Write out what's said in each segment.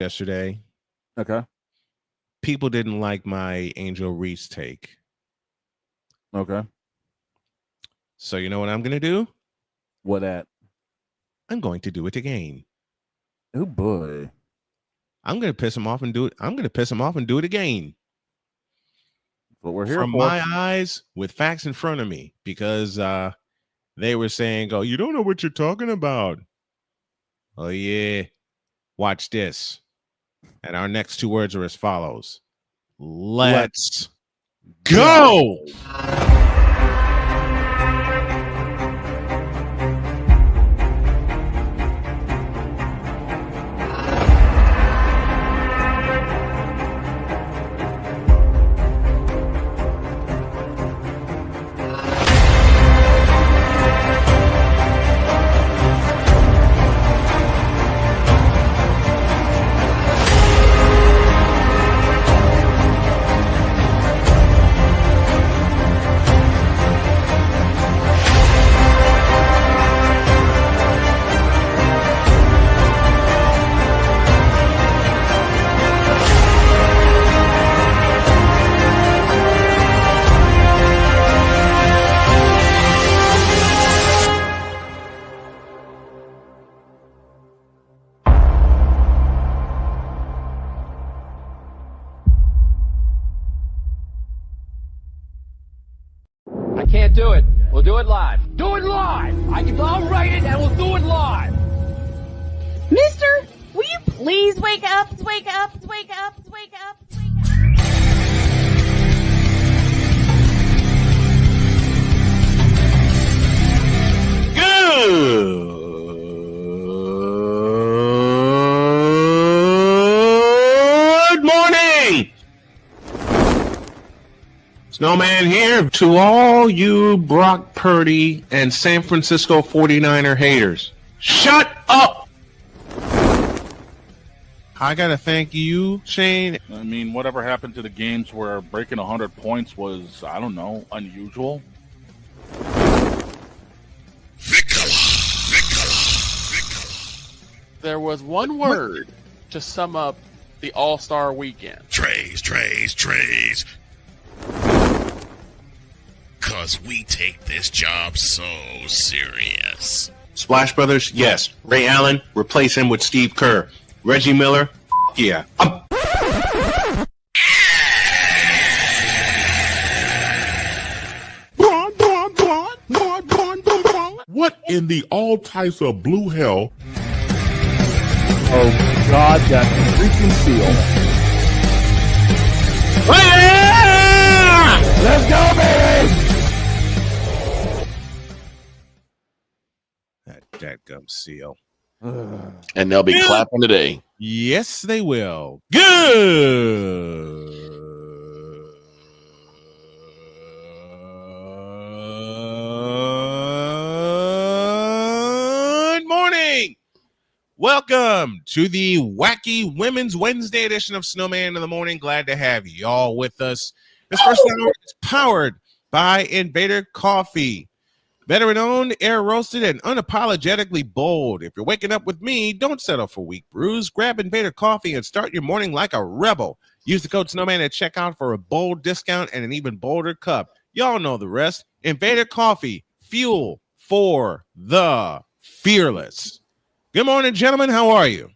yesterday. Okay. People didn't like my Angel Reese take. Okay. So you know what I'm going to do? What at? I'm going to do it again. Oh boy. I'm going to piss him off and do it. I'm going to piss him off and do it again. That's what we're here From for. my eyes with facts in front of me, because they were saying, "Oh, you don't know what you're talking about." Oh yeah. Watch this. And our next two words are as follows. Let's go. I can't do it. We'll do it live. Do it live! I'll write it and we'll do it live! Mister, will you please wake up, wake up, wake up, wake up, wake up? Good morning. Snowman here to all you Brock Purdy and San Francisco 49er haters. Shut up! I gotta thank you, Shane. I mean, whatever happened to the games where breaking 100 points was, I don't know, unusual? There was one word to sum up the All-Star weekend. Trays. Cause we take this job so serious. Splash Brothers, yes. Ray Allen, replace him with Steve Kerr. Reggie Miller, yeah. What in the all types of blue hell? Oh God, that freaking seal. Let's go, baby! That dadgum seal. And they'll be clapping today. Yes, they will. Good morning. Welcome to the wacky Women's Wednesday edition of Snowman in the Morning. Glad to have y'all with us. This first hour is powered by Invader Coffee. Veteran-owned, air-roasted, and unapologetically bold. If you're waking up with me, don't settle for weak brews. Grab Invader Coffee and start your morning like a rebel. Use the code Snowman at checkout for a bold discount and an even bolder cup. Y'all know the rest. Invader Coffee, fuel for the fearless. Good morning, gentlemen. How are you?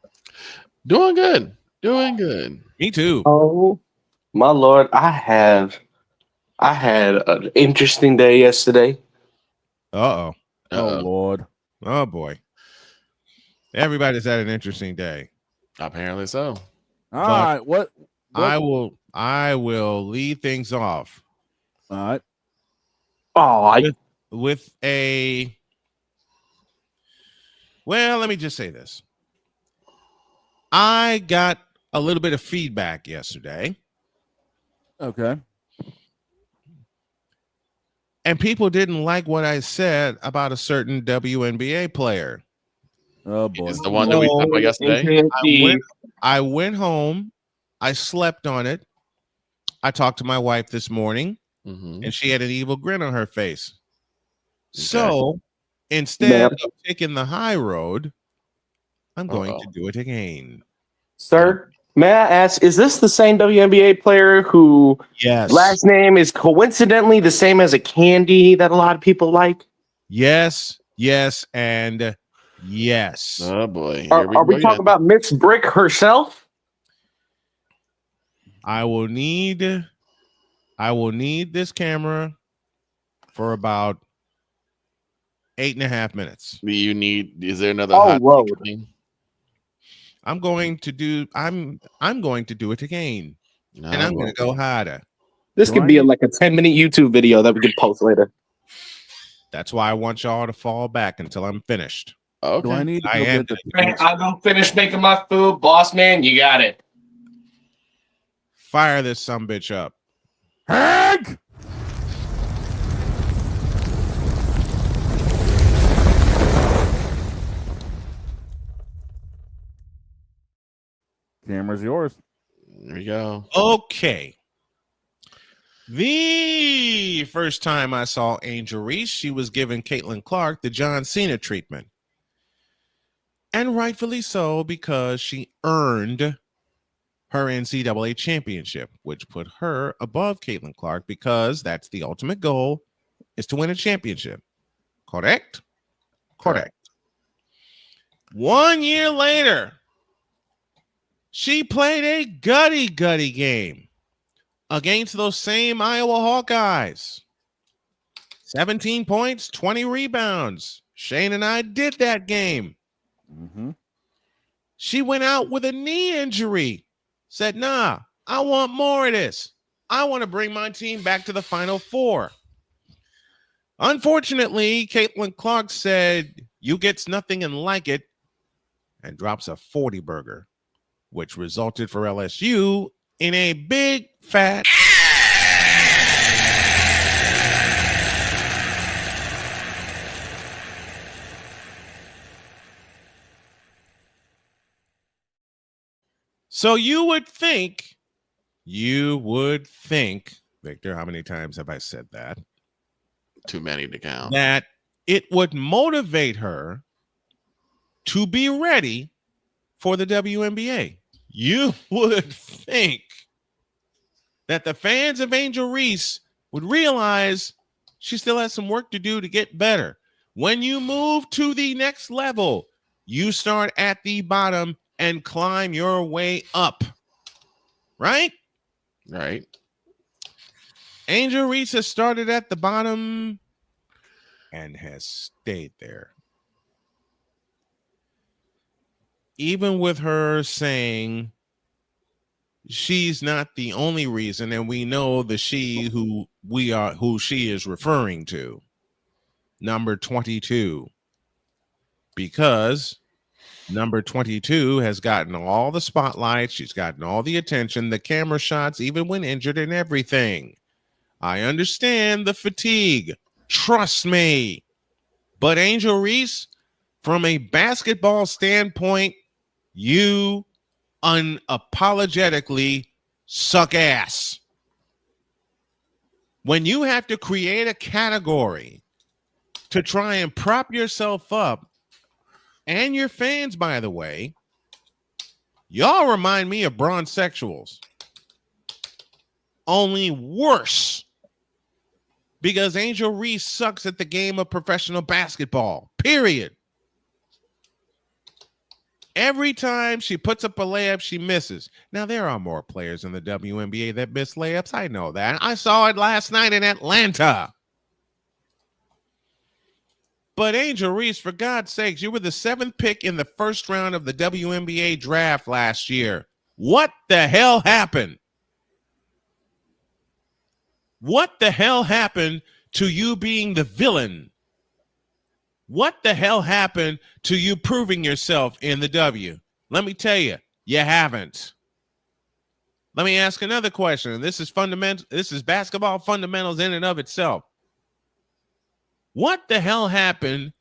Doing good. Me too. Oh, my Lord. I had an interesting day yesterday. Uh-oh. Oh, Lord. Oh, boy. Everybody's had an interesting day. Apparently so. All right. What? I will lead things off. All right. Oh, With a... Well, let me just say this. I got a little bit of feedback yesterday. Okay. And people didn't like what I said about a certain WNBA player. Oh, boy. Is the one that we talked about yesterday? I went home. I slept on it. I talked to my wife this morning, and she had an evil grin on her face. Okay. So instead of taking the high road, I'm going to do it again. Sir, may I ask, is this the same WNBA player who Yes. last name is coincidentally the same as a candy that a lot of people like? Yes, and yes. Oh boy. Are we talking about Miss Brick herself? I will need this camera for about 8.5 minutes. Is there another hot road? I'm going to do it again. And I'm going to go harder. This could be like a 10-minute YouTube video that we could post later. That's why I want y'all to fall back until I'm finished. Okay. Do I need to I'm gonna finish making my food, boss man. You got it. Fire this sumbitch up. Hank? Camera's yours. There you go. Okay. The first time I saw Angel Reese, she was giving Caitlin Clark the John Cena treatment. And rightfully so, because she earned her NCAA championship, which put her above Caitlin Clark, because that's the ultimate goal, is to win a championship. Correct? Correct. 1 year later, she played a gutty game against those same Iowa Hawkeyes. 17 points, 20 rebounds. Shane and I did that game. Mm-hmm. She went out with a knee injury. Said, nah, I want more of this. I want to bring my team back to the Final Four. Unfortunately, Caitlin Clark said, you gets nothing and like it, and drops a 40 burger, which resulted for LSU in a big fat So you would think, Victor, how many times have I said that? Too many to count. That it would motivate her to be ready for the WNBA. You would think that the fans of Angel Reese would realize she still has some work to do to get better. When you move to the next level, you start at the bottom and climb your way up. Right? Right. Angel Reese has started at the bottom and has stayed there. Even with her saying she's not the only reason, and we know the she who she is referring to, number 22, because number 22 has gotten all the spotlight. She's gotten all the attention, the camera shots, even when injured and everything. I understand the fatigue. Trust me. But Angel Reese, from a basketball standpoint, you unapologetically suck ass. When you have to create a category to try and prop yourself up, and your fans, by the way, y'all remind me of bronzexuals. Only worse. Because Angel Reese sucks at the game of professional basketball. Period. Every time she puts up a layup, she misses. Now, there are more players in the WNBA that miss layups. I know that. I saw it last night in Atlanta. But Angel Reese, for God's sakes, you were the 7th pick in the first round of the WNBA draft last year. What the hell happened? What the hell happened to you being the villain? What the hell happened to you proving yourself in the W? Let me tell you, you haven't. Let me ask another question. This is fundamental. This is basketball fundamentals in and of itself. What the hell happened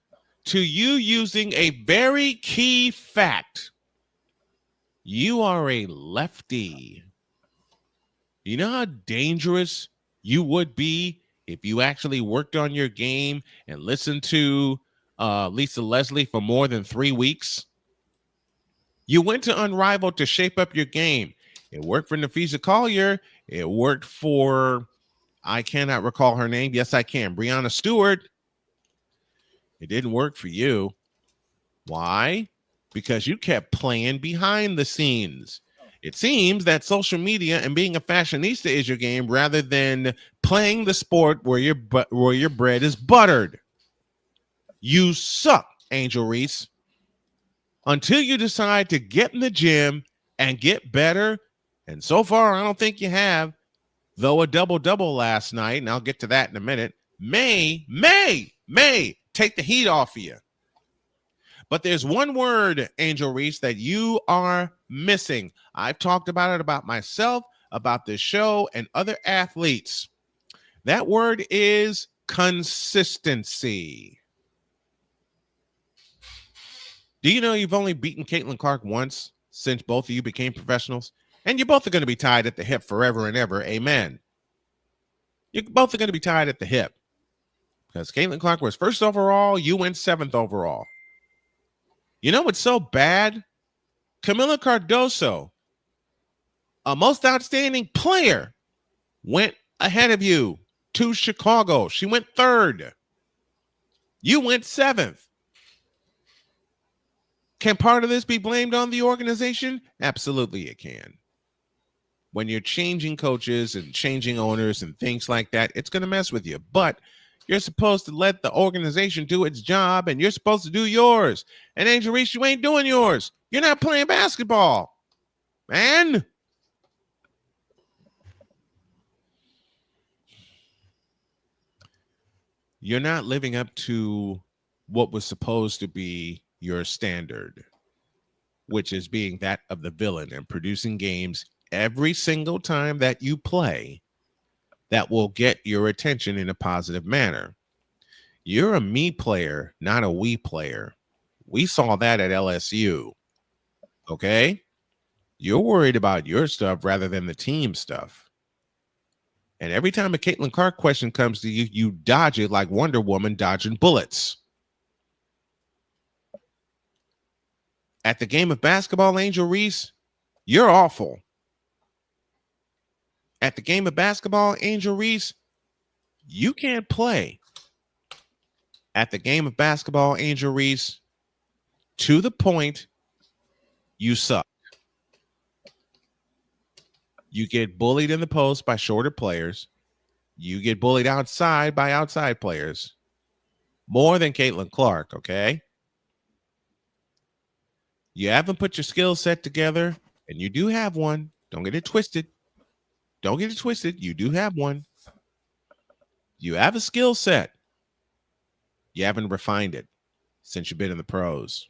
to you using a very key fact? You are a lefty. You know how dangerous you would be if you actually worked on your game and listened to Lisa Leslie for more than 3 weeks? You went to Unrivaled to shape up your game. It worked for Nafisa Collier. It worked for, I cannot recall her name. Yes, I can. Brianna Stewart. It didn't work for you. Why? Because you kept playing behind the scenes. It seems that social media and being a fashionista is your game rather than playing the sport where your bread is buttered. You suck, Angel Reese. Until you decide to get in the gym and get better, and so far I don't think you have, though a double-double last night, and I'll get to that in a minute, may take the heat off of you. But there's one word, Angel Reese, that you are missing. I've talked about it about myself, about this show, and other athletes. That word is consistency. Do you know you've only beaten Caitlin Clark once since both of you became professionals? And you both are going to be tied at the hip forever and ever. Amen. You both are going to be tied at the hip. Because Caitlin Clark was first overall, you went 7th overall. You know what's so bad? Camila Cardoso, a most outstanding player, went ahead of you to Chicago. She went 3rd. You went 7th. Can part of this be blamed on the organization? Absolutely it can. When you're changing coaches and changing owners and things like that, it's going to mess with you. But you're supposed to let the organization do its job, and you're supposed to do yours. And Angel Reese, you ain't doing yours. You're not playing basketball, man. You're not living up to what was supposed to be your standard, which is being that of the villain and producing games every single time that you play that will get your attention in a positive manner. You're a me player, not a we player. We saw that at LSU. Okay? You're worried about your stuff rather than the team stuff. And every time a Caitlin Clark question comes to you, you dodge it like Wonder Woman dodging bullets. At the game of basketball, Angel Reese, you're awful. At the game of basketball, Angel Reese, you can't play. At the game of basketball, Angel Reese, to the point, you suck. You get bullied in the post by shorter players. You get bullied outside by outside players. More than Caitlin Clark, okay? You haven't put your skill set together, and you do have one. Don't get it twisted. Don't get it twisted. You do have one. You have a skill set. You haven't refined it since you've been in the pros.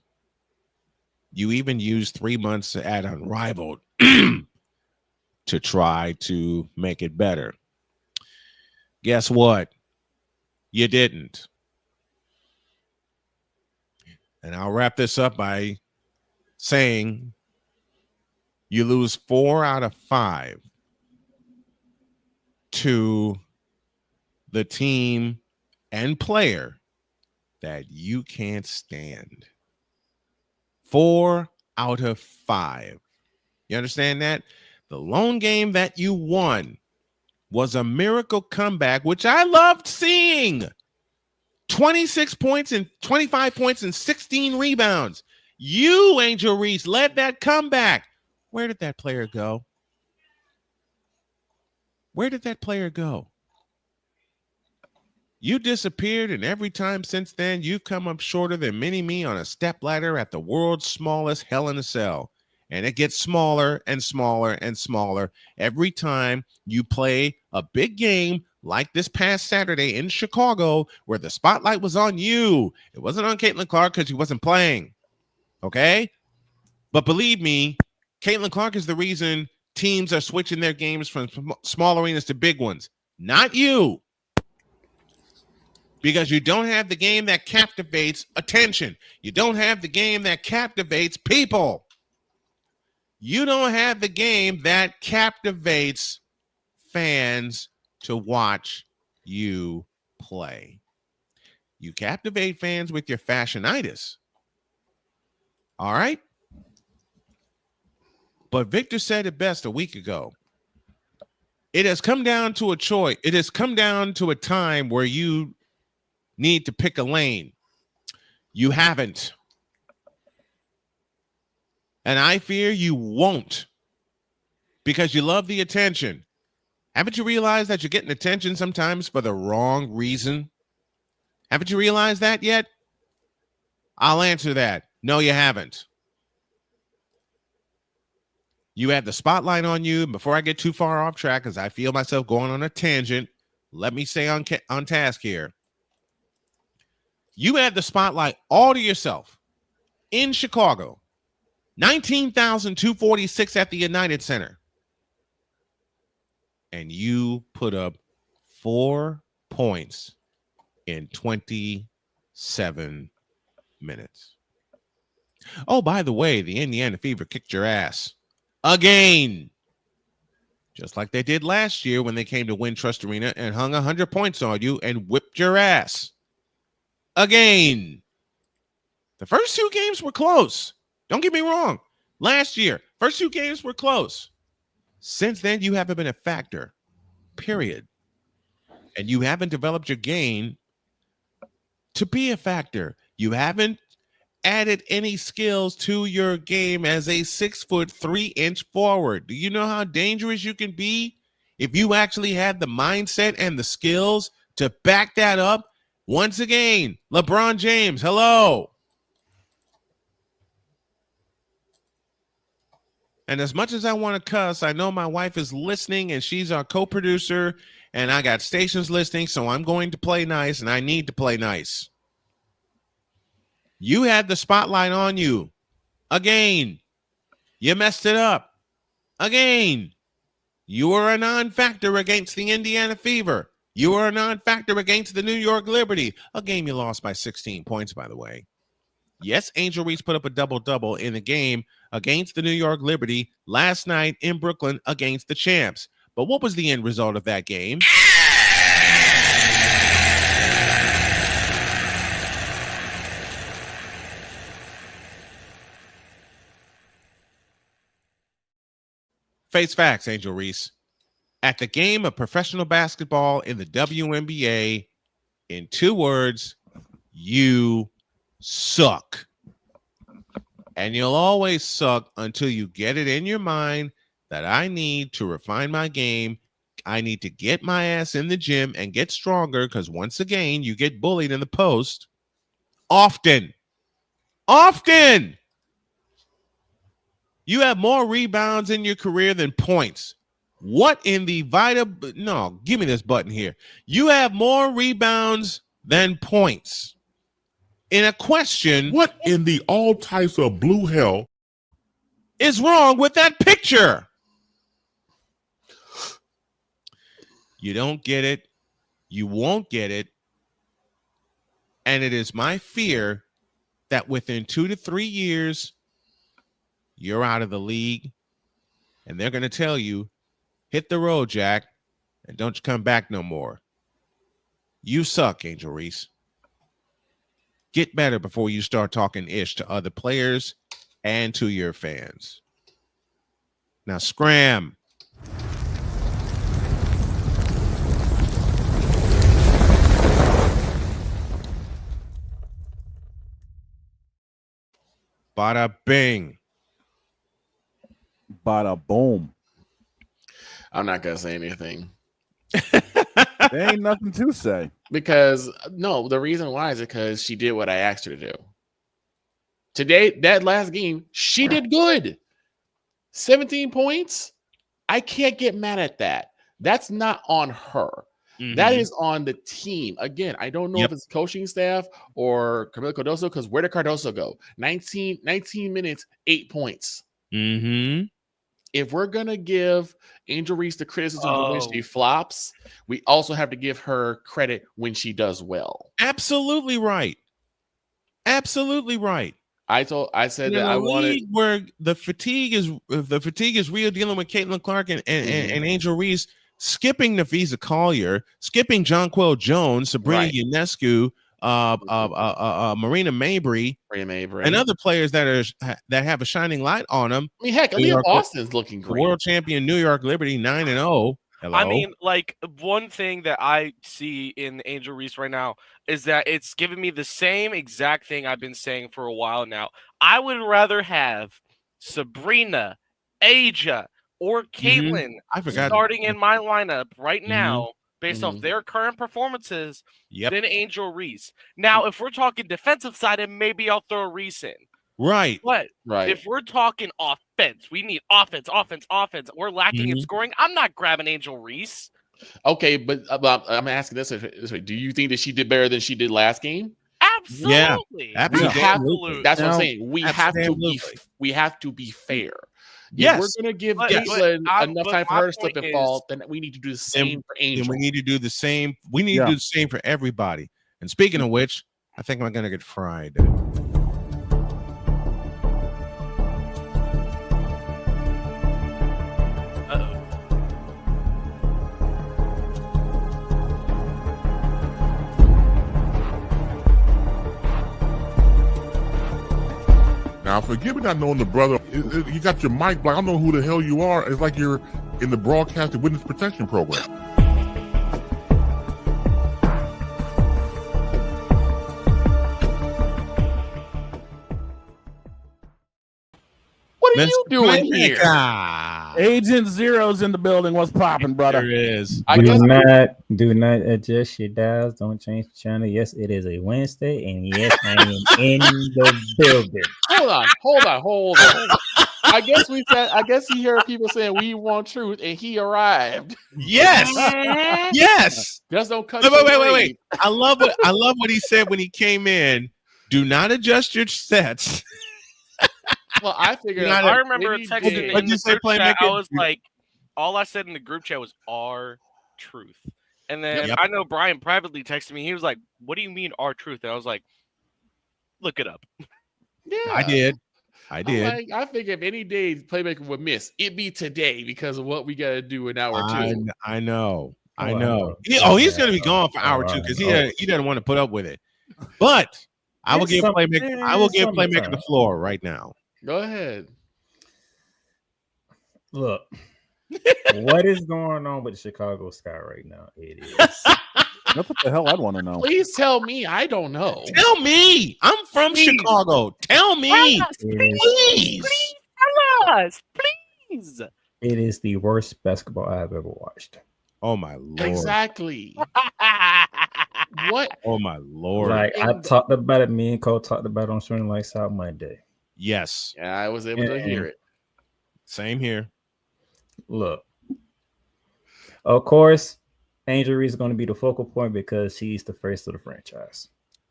You even used 3 months at Unrivaled to try to make it better. Guess what? You didn't. And I'll wrap this up by saying you lose 4 out of 5 to the team and player that you can't stand. 4 out of 5. You understand that? The lone game that you won was a miracle comeback, which I loved seeing. 26 points and 25 points and 16 rebounds. You, Angel Reese, led that comeback. Where did that player go? Where did that player go? You disappeared, and every time since then, you've come up shorter than Mini-Me on a stepladder at the world's smallest Hell in a Cell. And it gets smaller and smaller and smaller every time you play a big game like this past Saturday in Chicago, where the spotlight was on you. It wasn't on Caitlin Clark because she wasn't playing. Okay? But believe me, Caitlin Clark is the reason teams are switching their games from small arenas to big ones. Not you. Because you don't have the game that captivates attention. You don't have the game that captivates people. You don't have the game that captivates fans to watch you play. You captivate fans with your fashionitis. All right? But Victor said it best a week ago. It has come down to a choice. It has come down to a time where you need to pick a lane. You haven't. And I fear you won't, because you love the attention. Haven't you realized that you're getting attention sometimes for the wrong reason? Haven't you realized that yet? I'll answer that. No, you haven't. You have the spotlight on you. Before I get too far off track, because I feel myself going on a tangent, let me stay on task here. You had the spotlight all to yourself in Chicago. 19,246 at the United Center. And you put up 4 points in 27 minutes. Oh, by the way, the Indiana Fever kicked your ass again. Just like they did last year when they came to Wintrust Arena and hung 100 points on you and whipped your ass again. The first 2 games were close. Don't get me wrong. Last year, first 2 games were close. Since then, you haven't been a factor, period. And you haven't developed your game to be a factor. You haven't added any skills to your game as a 6'3" forward. Do you know how dangerous you can be if you actually had the mindset and the skills to back that up? Once again, LeBron James, hello. And as much as I want to cuss, I know my wife is listening and she's our co-producer and I got stations listening, so I'm going to play nice and I need to play nice. You had the spotlight on you. Again. You messed it up. Again. You were a non-factor against the Indiana Fever. You were a non-factor against the New York Liberty. A game you lost by 16 points, by the way. Yes, Angel Reese put up a double-double in the game against the New York Liberty last night in Brooklyn against the champs. But what was the end result of that game? Face facts, Angel Reese. At the game of professional basketball in the WNBA, in 2 words, you suck. And you'll always suck until you get it in your mind that I need to refine my game. I need to get my ass in the gym and get stronger, because once again, you get bullied in the post often. Often. You have more rebounds in your career than points. What in the no, give me this button here. You have more rebounds than points. In a question, What in the all types of blue hell is wrong with that picture? You don't get it. You won't get it. And it is my fear that within 2 to 3 years, you're out of the league. And they're going to tell you, hit the road, Jack, and don't you come back no more. You suck, Angel Reese. Get better before you start talking ish to other players and to your fans. Now, scram. Bada bing. Bada boom. I'm not gonna say anything There ain't nothing to say. because no, the reason why is because she did what I asked her to do. Today, that last game, she did good. 17 points. I can't get mad at that. That's not on her. Mm-hmm. That is on the team. Again, I don't know if it's coaching staff or Camila Cardoso, because where did Cardoso go? 19 minutes, 8 points. Mm-hmm. If we're going to give Angel Reese the criticism when she flops, we also have to give her credit when she does well. Absolutely right. Absolutely right. I said that I wanted where the fatigue is real, dealing with Caitlin Clark and Angel Reese, skipping Nafisa Collier, skipping Jonquel Jones, Sabrina Ionescu, Marina Mabry, Mabry, and other players that have a shining light on them. I mean, heck, Aaliyah Austin's looking The great. world champion New York Liberty 9-0. Hello. I mean, like, one thing that I see in Angel Reese right now is that it's giving me the same exact thing I've been saying for a while now. I would rather have Sabrina, Aja, or Caitlin starting in my lineup right now based off their current performances than Angel Reese. Now, if we're talking defensive side, then maybe I'll throw Reese in. Right. But if we're talking offense, we need offense. We're lacking in scoring. I'm not grabbing Angel Reese. Okay, but I'm asking this way. Do you think that she did better than she did last game? Absolutely. Yeah, absolutely. That's what I'm saying. We have to be fair. Yes. If we're going to give Caitlin enough time for her to slip and fall, then we need to do the same for Angel. And we need to do the same. We need to do the same for everybody. And speaking of which, I think I'm going to get fried. Now, forgive me not knowing the brother. You got your mic black. I don't know who the hell you are. It's like you're in the broadcasting witness protection program. What are you doing here? Agent Zero's in the building. What's popping, brother? There is. Do not adjust your dials. Don't change the channel. Yes, it is a Wednesday, and yes, I am in the building. Hold on. I guess you hear people saying we want truth, and he arrived. Yes. Yes. Just don't cut. Wait. I love what he said when he came in. Do not adjust your sets. Well, I figured. I remember texting in the group chat. I was like, all I said in the group chat was "our truth," and then I know Brian privately texted me. He was like, "What do you mean our truth?" And I was like, "Look it up." Yeah, I did. I figured if any day Playmaker would miss, it'd be today because of what we got to do in hour 2. I know. He's going to be gone for hour 2 because he doesn't want to put up with it. But I will give Playmaker the floor right now. Go ahead. Look, what is going on with the Chicago Sky right now? It is. That's what the hell I'd want to know. Please tell me. I don't know. Tell me. I'm from Chicago. Tell me. Please. Tell us. Please. It is the worst basketball I've ever watched. Oh, my Lord. Exactly. What? Oh, my Lord. Like, I talked about it. Me and Cole talked about it on Swing Lights Out Monday. Yes. Yeah, I was able to hear it. Same here. Look. Of course, Angel Reese is going to be the focal point because she's the face of the franchise.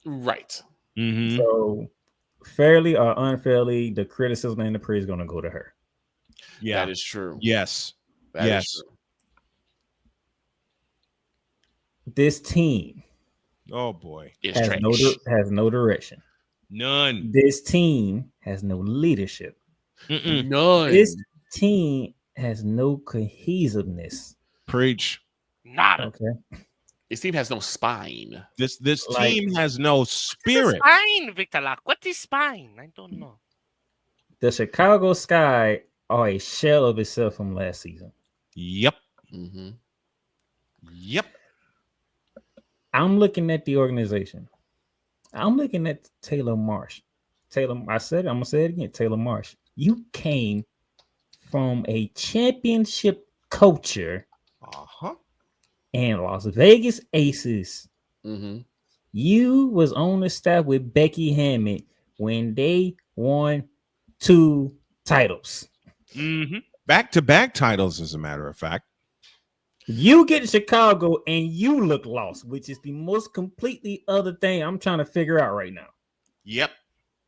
Right. Mm-hmm. So, fairly or unfairly, the criticism and the praise is going to go to her. Yeah. That is true. Yes. That is true. This team oh boy has no direction. None. This team has no leadership. None. This team has no cohesiveness. Preach. Nada. Okay. This team has no spine. This team has no spirit. Spine, Victor. What is spine? I don't know. The Chicago Sky are a shell of itself from last season. Yep. Mm-hmm. Yep. I'm looking at the organization. I'm looking at Taylor Marsh. I said it, I'm going to say it again. Taylor Marsh. You came from a championship culture and Las Vegas Aces. Mm-hmm. You was on the staff with Becky Hammond when they won 2 titles. Mm-hmm. Back-to-back titles, as a matter of fact. You get to Chicago and you look lost, which is the most completely other thing I'm trying to figure out right now. Yep.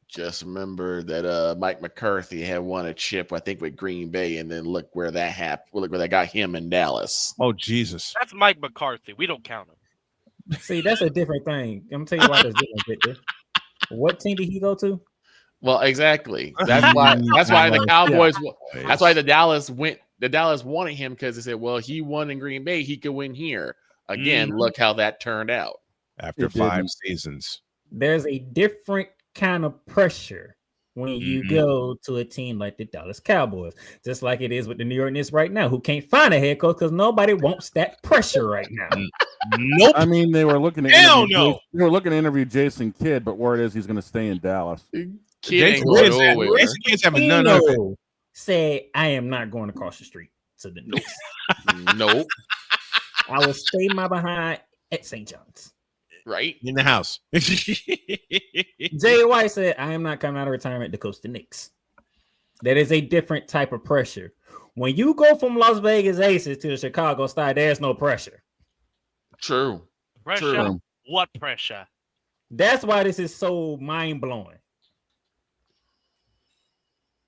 Just remember that Mike McCarthy had won a chip, I think, with Green Bay, and then look where that happened. Look where that got him in Dallas. Oh, Jesus. That's Mike McCarthy. We don't count him. See, that's a different thing. I'm going to tell you why that's different, Victor. What team did he go to? Well, exactly. That's why the Cowboys. That's why the Dallas wanted him because they said, well, he won in Green Bay. He could win here. Again, look how that turned out. after 5 seasons. There's a different kind of pressure when you go to a team like the Dallas Cowboys, just like it is with the New York Knicks right now, who can't find a head coach because nobody wants that pressure right now. Nope. I mean, they were looking to interview Jason Kidd, but word is he's going to stay in Dallas. Jason Kidd's having none of it. Say, I am not going across the street to the Knicks. Nope. I will stay my behind at St. John's. Right in the house. Jay White said, I am not coming out of retirement to coach the Knicks. That is a different type of pressure. When you go from Las Vegas Aces to the Chicago Star, there's no pressure. True. Pressure? True. What pressure? That's why this is so mind-blowing.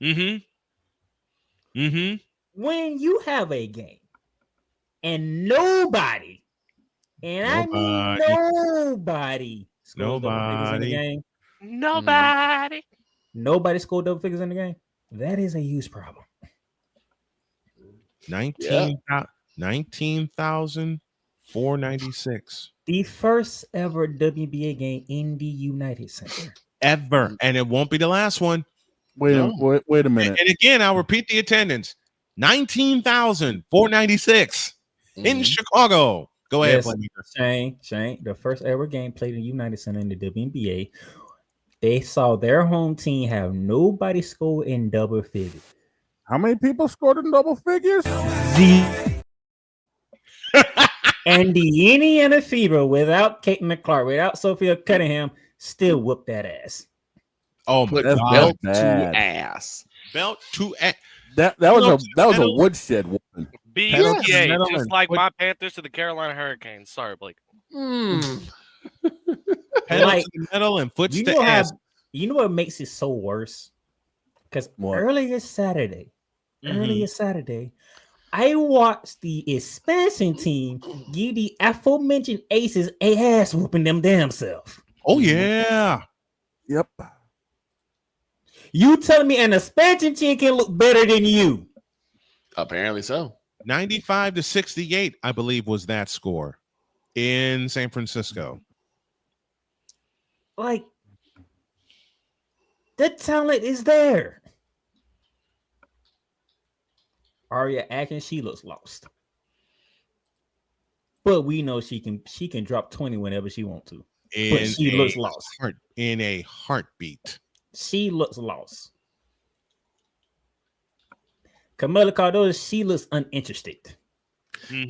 When you have a game and nobody, and I mean nobody scored double figures in the game. Nobody scored double figures in the game. That is a huge problem. 19,496. The first ever WNBA game in the United Center. Ever. And it won't be the last one. Wait a minute. And again, I'll repeat the attendance. 19,496 in Chicago. Go ahead, Shane. The first ever game played in the United Center in the WNBA. They saw their home team have nobody score in double figures. How many people scored in double figures? And the Indiana Fever, without Kate McClark, without Sophia Cunningham, still whooped that ass. Oh my God! Belt to ass. Belt to ass. That was a woodshed woman. BTA, just like my Panthers to the Carolina Hurricanes. Sorry, Blake. Pedal to the metal and foot to ass. You know what makes it so worse? Because earlier Saturday, I watched the expansion team give the aforementioned Aces a ass whooping them damn self. Oh yeah. Yep. You telling me an expansion team can look better than you? Apparently so. 95-68, I believe, was that score in San Francisco. Like, the talent is there. Aria Atkins, she looks lost. But we know she can drop 20 whenever she wants to. But she looks lost. In a heartbeat. She looks lost. Camila Cardozo, she looks uninterested.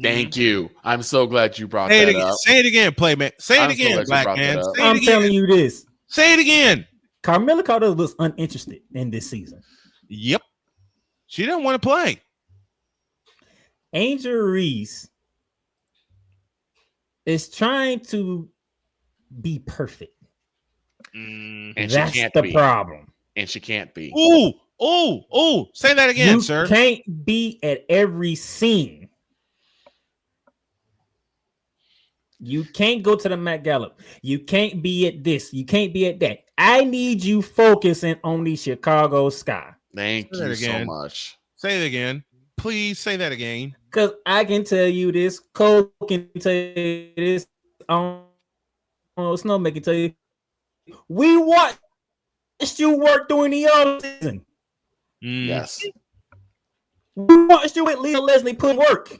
Thank you. I'm so glad you brought that up. Say it again, Playman. Say it again, Black Man. I'm telling you this. Say it again. Carmela Cardozo looks uninterested in this season. Yep. She doesn't want to play. Angel Reese is trying to be perfect. And that's she can't the be. problem. And she can't be. Ooh. Say that again, sir. You can't be at every scene. You can't go to the Met Gallup. You can't be at this. You can't be at that. I need you focusing on the Chicago sky. Thank you so much. Say it again. Please say that again. Because I can tell you this. Cole can tell you this. Snowman can tell you. We watched you work during the other season. Yes. We watched you with Leah Leslie put work.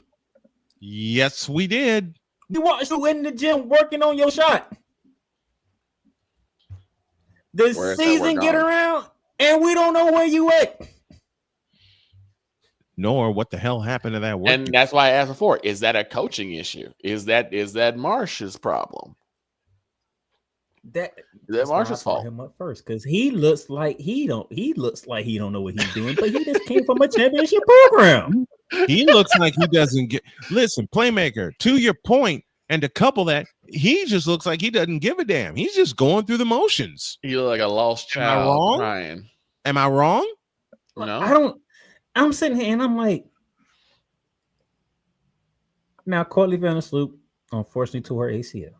Yes, we did. We watched you in the gym working on your shot. The season get around, and we don't know where you at. Nor what the hell happened to that work. And that's why I asked before: is that a coaching issue? Is that Marsh's problem? That's Marsh's fault. Him up first because he looks like he don't know what he's doing, but he just came from a championship program. He looks like he doesn't get. Listen, Playmaker, to your point, and to couple that, he just looks like he doesn't give a damn. He's just going through the motions. You look like a lost child. Am I wrong? Crying. Am I wrong? No, I don't. I'm sitting here and I'm like, now Courtney Vandersloot unfortunately tore her ACL.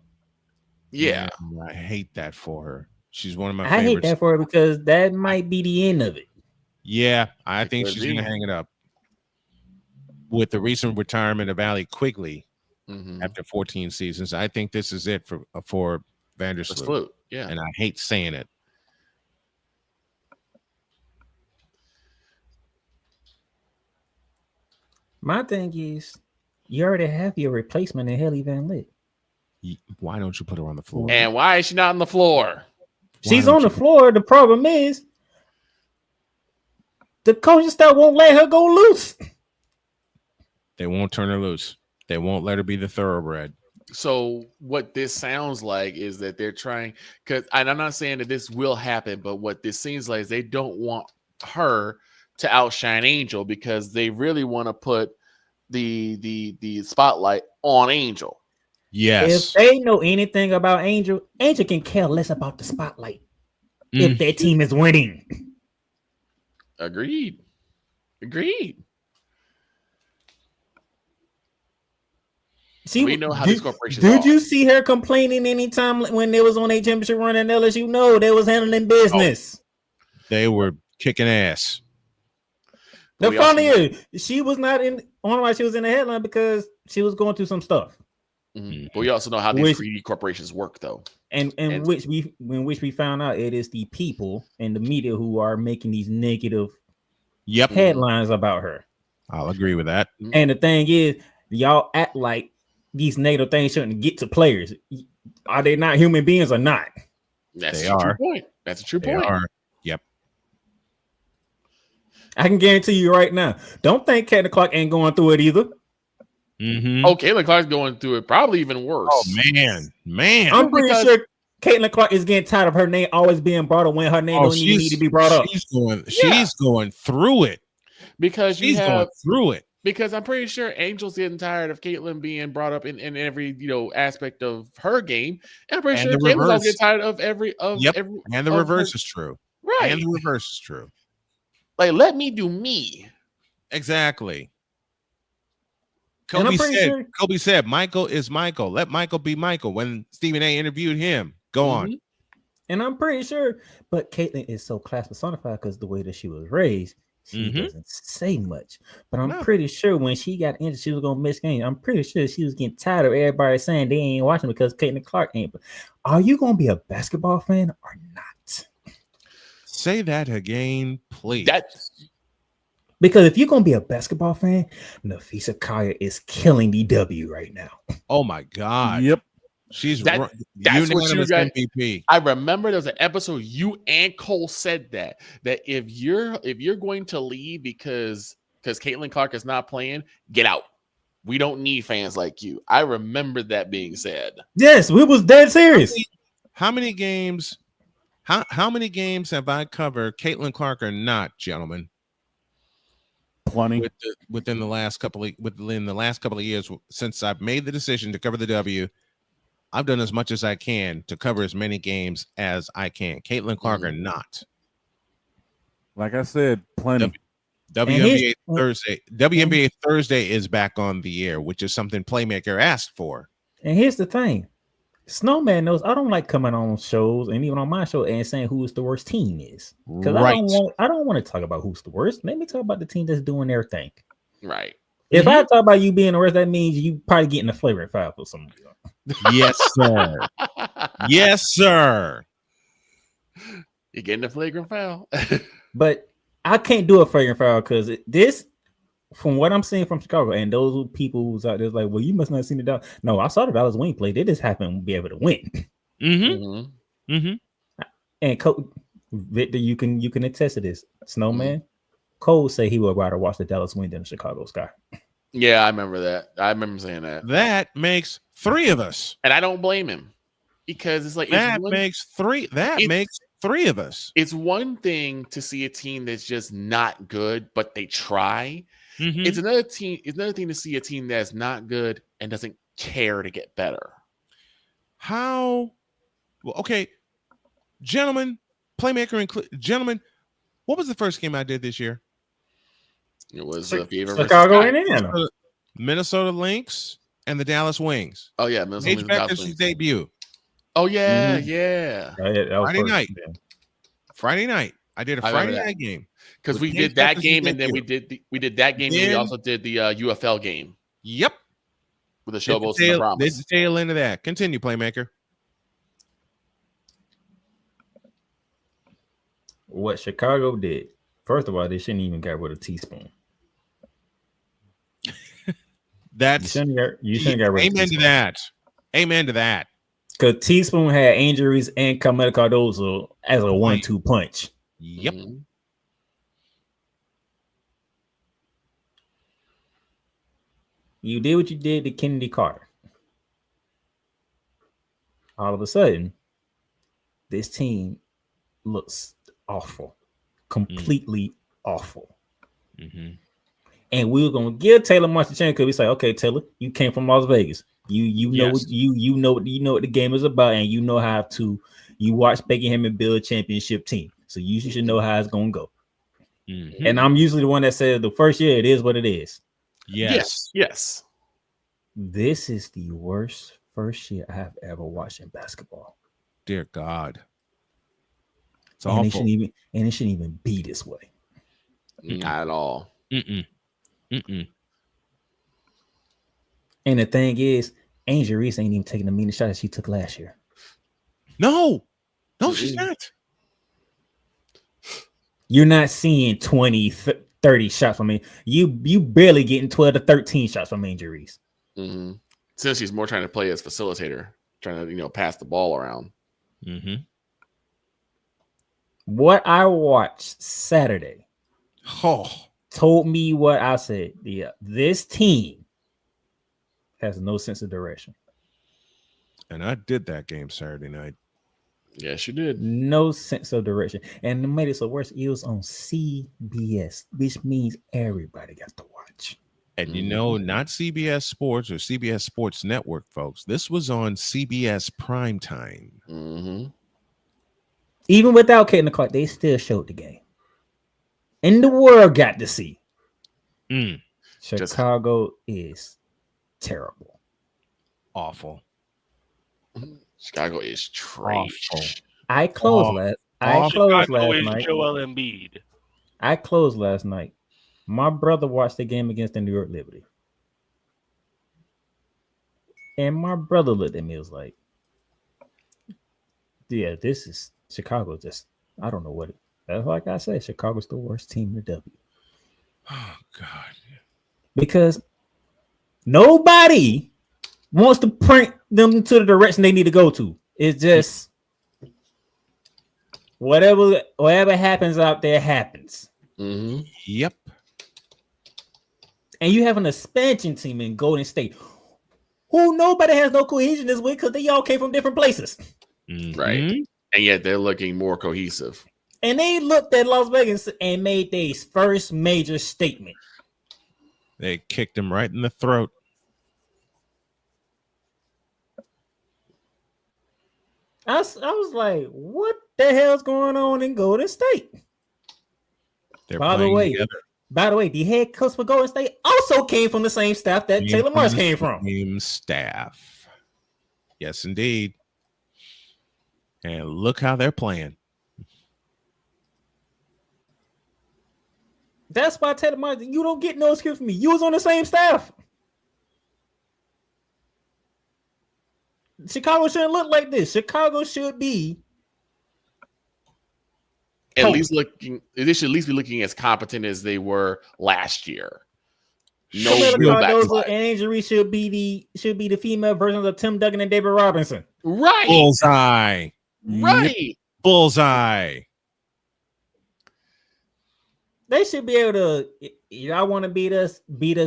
Yeah, I hate that for her. She's one of my I favorites. hate that for her because that might be the end of it. Yeah, I think she's going to hang it up. With the recent retirement of Allie Quigley, after 14 seasons. I think this is it for Vandersloot. Yeah, and I hate saying it. My thing is, you already have your replacement in Haley Van Lith. Why don't you put her on the floor? And why is she not on the floor? She's on the floor. The problem is the coaching staff won't let her go loose. They won't turn her loose. They won't let her be the thoroughbred. So what this sounds like is that they're trying, and I'm not saying that this will happen, but what this seems like is they don't want her to outshine Angel because they really want to put the spotlight on Angel. Yes. If they know anything about Angel, Angel can care less about the spotlight if their team is winning. Agreed. See, we know how these corporations Did are. you see her complaining anytime when they was on a championship run in LSU? No, they was handling business. They were kicking ass. The funny is, she was not on why she was in the headline because she was going through some stuff. But we also know how these greedy corporations work, though. And which we found out it is the people and the media who are making these negative headlines about her. I'll agree with that. And the thing is, y'all act like these negative things shouldn't get to players. Are they not human beings or not? That's a true point. That's a true point. Yep. I can guarantee you right now. Don't think Caitlin Clark ain't going through it either. Oh, Caitlin Clark's going through it, probably even worse. Oh man. I'm pretty sure Caitlin Clark is getting tired of her name always being brought up when her name don't even need to be brought up. She's going through it. Because she's going through it. Because I'm pretty sure Angel's getting tired of Caitlin being brought up in every aspect of her game. And I'm pretty sure Caitlin's also getting tired of every and the reverse is true. Right. And the reverse is true. Like, let me do me. Exactly. Kobe said, Michael is Michael. Let Michael be Michael. When Stephen A interviewed him, go on. And I'm pretty sure, but Caitlin is so class personified because the way that she was raised, she doesn't say much. But I'm pretty sure when she got injured, she was gonna miss games. I'm pretty sure she was getting tired of everybody saying they ain't watching because Caitlin Clark ain't. Are you gonna be a basketball fan or not? Say that again, please. Because if you're gonna be a basketball fan, Nafisa Kaya is killing the W right now. Oh my God. Yep. She's that's what you got. MVP. I remember there was an episode you and Cole said that if you're going to leave because Caitlin Clark is not playing, get out. We don't need fans like you. I remember that being said. Yes, we was dead serious. How many games? How many games have I covered, Caitlin Clark or not, gentlemen? Plenty. Within the last couple of years since I've made the decision to cover the W, I've done as much as I can to cover as many games as I can. Caitlin Clark or not. Like I said, plenty. WNBA Thursday is back on the air, which is something Playmaker asked for. And here's the thing. Snowman knows I don't like coming on shows and even on my show and saying who's the worst team is. Because I don't want to talk about who's the worst. Let me talk about the team that's doing their thing. Right. If I talk about you being the worst, that means you probably getting a flagrant foul for some reason. Yes, sir. Yes, sir. You're getting a flagrant foul. But I can't do a flagrant foul because this, from what I'm seeing from Chicago, and those people who's out there like, well, you must not have seen the Dallas. No, I saw the Dallas wing play. They just happened to be able to win. And Victor, you can attest to this. Snowman, Cole say he would rather watch the Dallas win than the Chicago Sky. Yeah, I remember that. I remember saying that. That makes three of us, and I don't blame him because it's like makes three. That makes three of us. It's one thing to see a team that's just not good, but they try. It's another thing to see a team that's not good and doesn't care to get better. How? Well, okay, gentlemen, Playmaker gentlemen, what was the first game I did this year? It was Chicago and Indiana, Minnesota Lynx, and the Dallas Wings. Oh yeah, Minnesota Lynx debut. Oh yeah, Friday night. I did a Friday night game because we did that game, and then we did that game, and we also did the UFL game. Yep. with the showboats and the promise. There's the tail end of that. Continue, playmaker. What Chicago did, first of all, they shouldn't even got rid of teaspoon. That's you shouldn't got rid of amen teaspoon. to that. Amen to that. Because Teaspoon had injuries and Carmelo Cardozo as a 1-2 punch. Yep. You did what you did to Kennedy Carter. All of a sudden, this team looks awful. Completely awful. Mm-hmm. And we were gonna give Taylor March a chance because we say, okay, Taylor, you came from Las Vegas. You know what you know what the game is about, and you know how to watch Beckham and build a championship team. So you should know how it's gonna go. Mm-hmm. And I'm usually the one that says the first year it is what it is. Yes. This is the worst first year I have ever watched in basketball. Dear God. It's and awful. It shouldn't even be this way. Not at all. And the thing is, Angel Reese ain't even taking the meanest shot that she took last year. No, she's not. You're not seeing 20, 30 shots from me. You barely getting 12 to 13 shots from Angel Reese. Mm-hmm. Since she's more trying to play as facilitator, trying to pass the ball around. Mm-hmm. What I watched Saturday told me what I said. Yeah, this team has no sense of direction. And I did that game Saturday night. Yes, you did. No sense of direction. And it made it so worse. It was on CBS, which means everybody got to watch. And not CBS Sports or CBS Sports Network, folks. This was on CBS Primetime. Mm-hmm. Even without Kate Clark, they still showed the game. And the world got to see. Chicago is terrible. Awful. Chicago is trash. I closed last night. Joel Embiid. I closed last night. My brother watched the game against the New York Liberty. And my brother looked at me and was like, yeah, this is Chicago. Just, I don't know what it. That's like I said, Chicago's the worst team in the W. Oh, God. Because nobody wants to print them to the direction they need to go to. It's just whatever happens out there happens. Mm-hmm. Yep. And you have an expansion team in Golden State who nobody has no cohesion this week because they all came from different places. Mm-hmm. Right. And yet they're looking more cohesive. And they looked at Las Vegas and made their first major statement. They kicked him right in the throat. I was like, what the hell's going on in Golden State? They're By the way, the head coach for Golden State also came from the same staff that Taylor Marsh came from. Same staff. Yes, indeed. And look how they're playing. That's why Taylor Marsh, you don't get no excuse from me. You was on the same staff. Chicago shouldn't look like this. Chicago should be at least looking. They should at least be looking as competent as they were last year. No real Cardozo and injury should be the female versions of Tim Duncan and David Robinson. Right. Bullseye. Right. Yep. Bullseye. They should be able to. Y'all want to beat us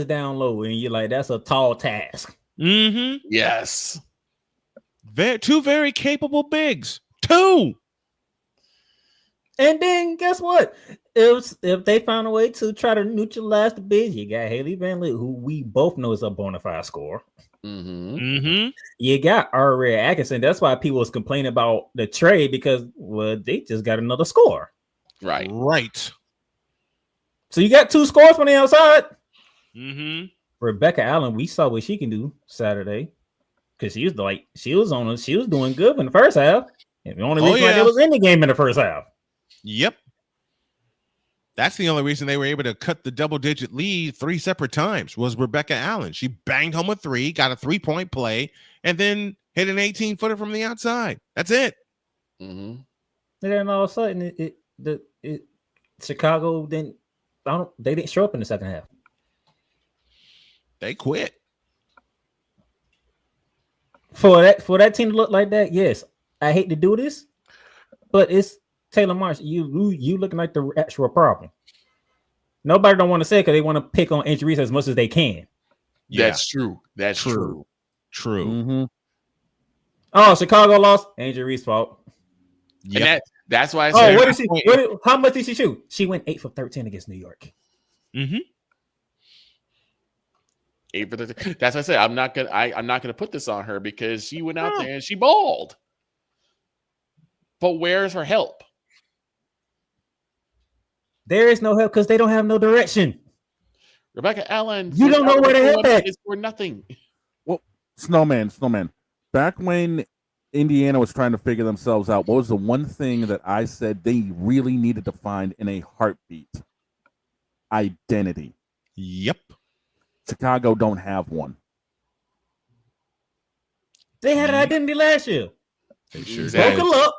down low, and you're like, that's a tall task. Mm-hmm. Yes. Two very capable bigs. Two. And then guess what? If they found a way to try to neutralize the bigs, you got Haley Van Lith, who we both know is a bona fide scorer. Mm-hmm. Mm-hmm. You got Aria Atkinson. That's why people was complaining about the trade because they just got another score. Right. So you got two scores from the outside. Mm-hmm. Rebecca Allen, we saw what she can do Saturday. Because she was doing good in the first half. And the only reason why they was in the game in the first half. Yep. That's the only reason they were able to cut the double-digit lead 3 separate times was Rebecca Allen. She banged home a 3, got a 3-point play, and then hit an 18-footer from the outside. That's it. Mm-hmm. And then all of a sudden, Chicago didn't. They didn't show up in the second half. They quit. For that team to look like that, yes, I hate to do this, but it's Taylor Marsh. You looking like the actual problem. Nobody don't want to say it because they want to pick on injuries as much as they can. Yeah. That's true. That's true. True. Mm-hmm. Oh, Chicago lost. Injuries fault. Yep. And that's why I Oh, said, what did she? How much did she shoot? She went 8 for 13 against New York. Mm-hmm. 8 for 13. That's why I said I'm not gonna put this on her because she went out there and she balled. But where's her help? There is no help because they don't have no direction. Rebecca Allen, You don't know where to help at. It's for nothing. Well, Snowman. Back when Indiana was trying to figure themselves out, what was the one thing that I said they really needed to find in a heartbeat? Identity. Yep. Chicago don't have one. They had an identity last year. They sure Buckle up,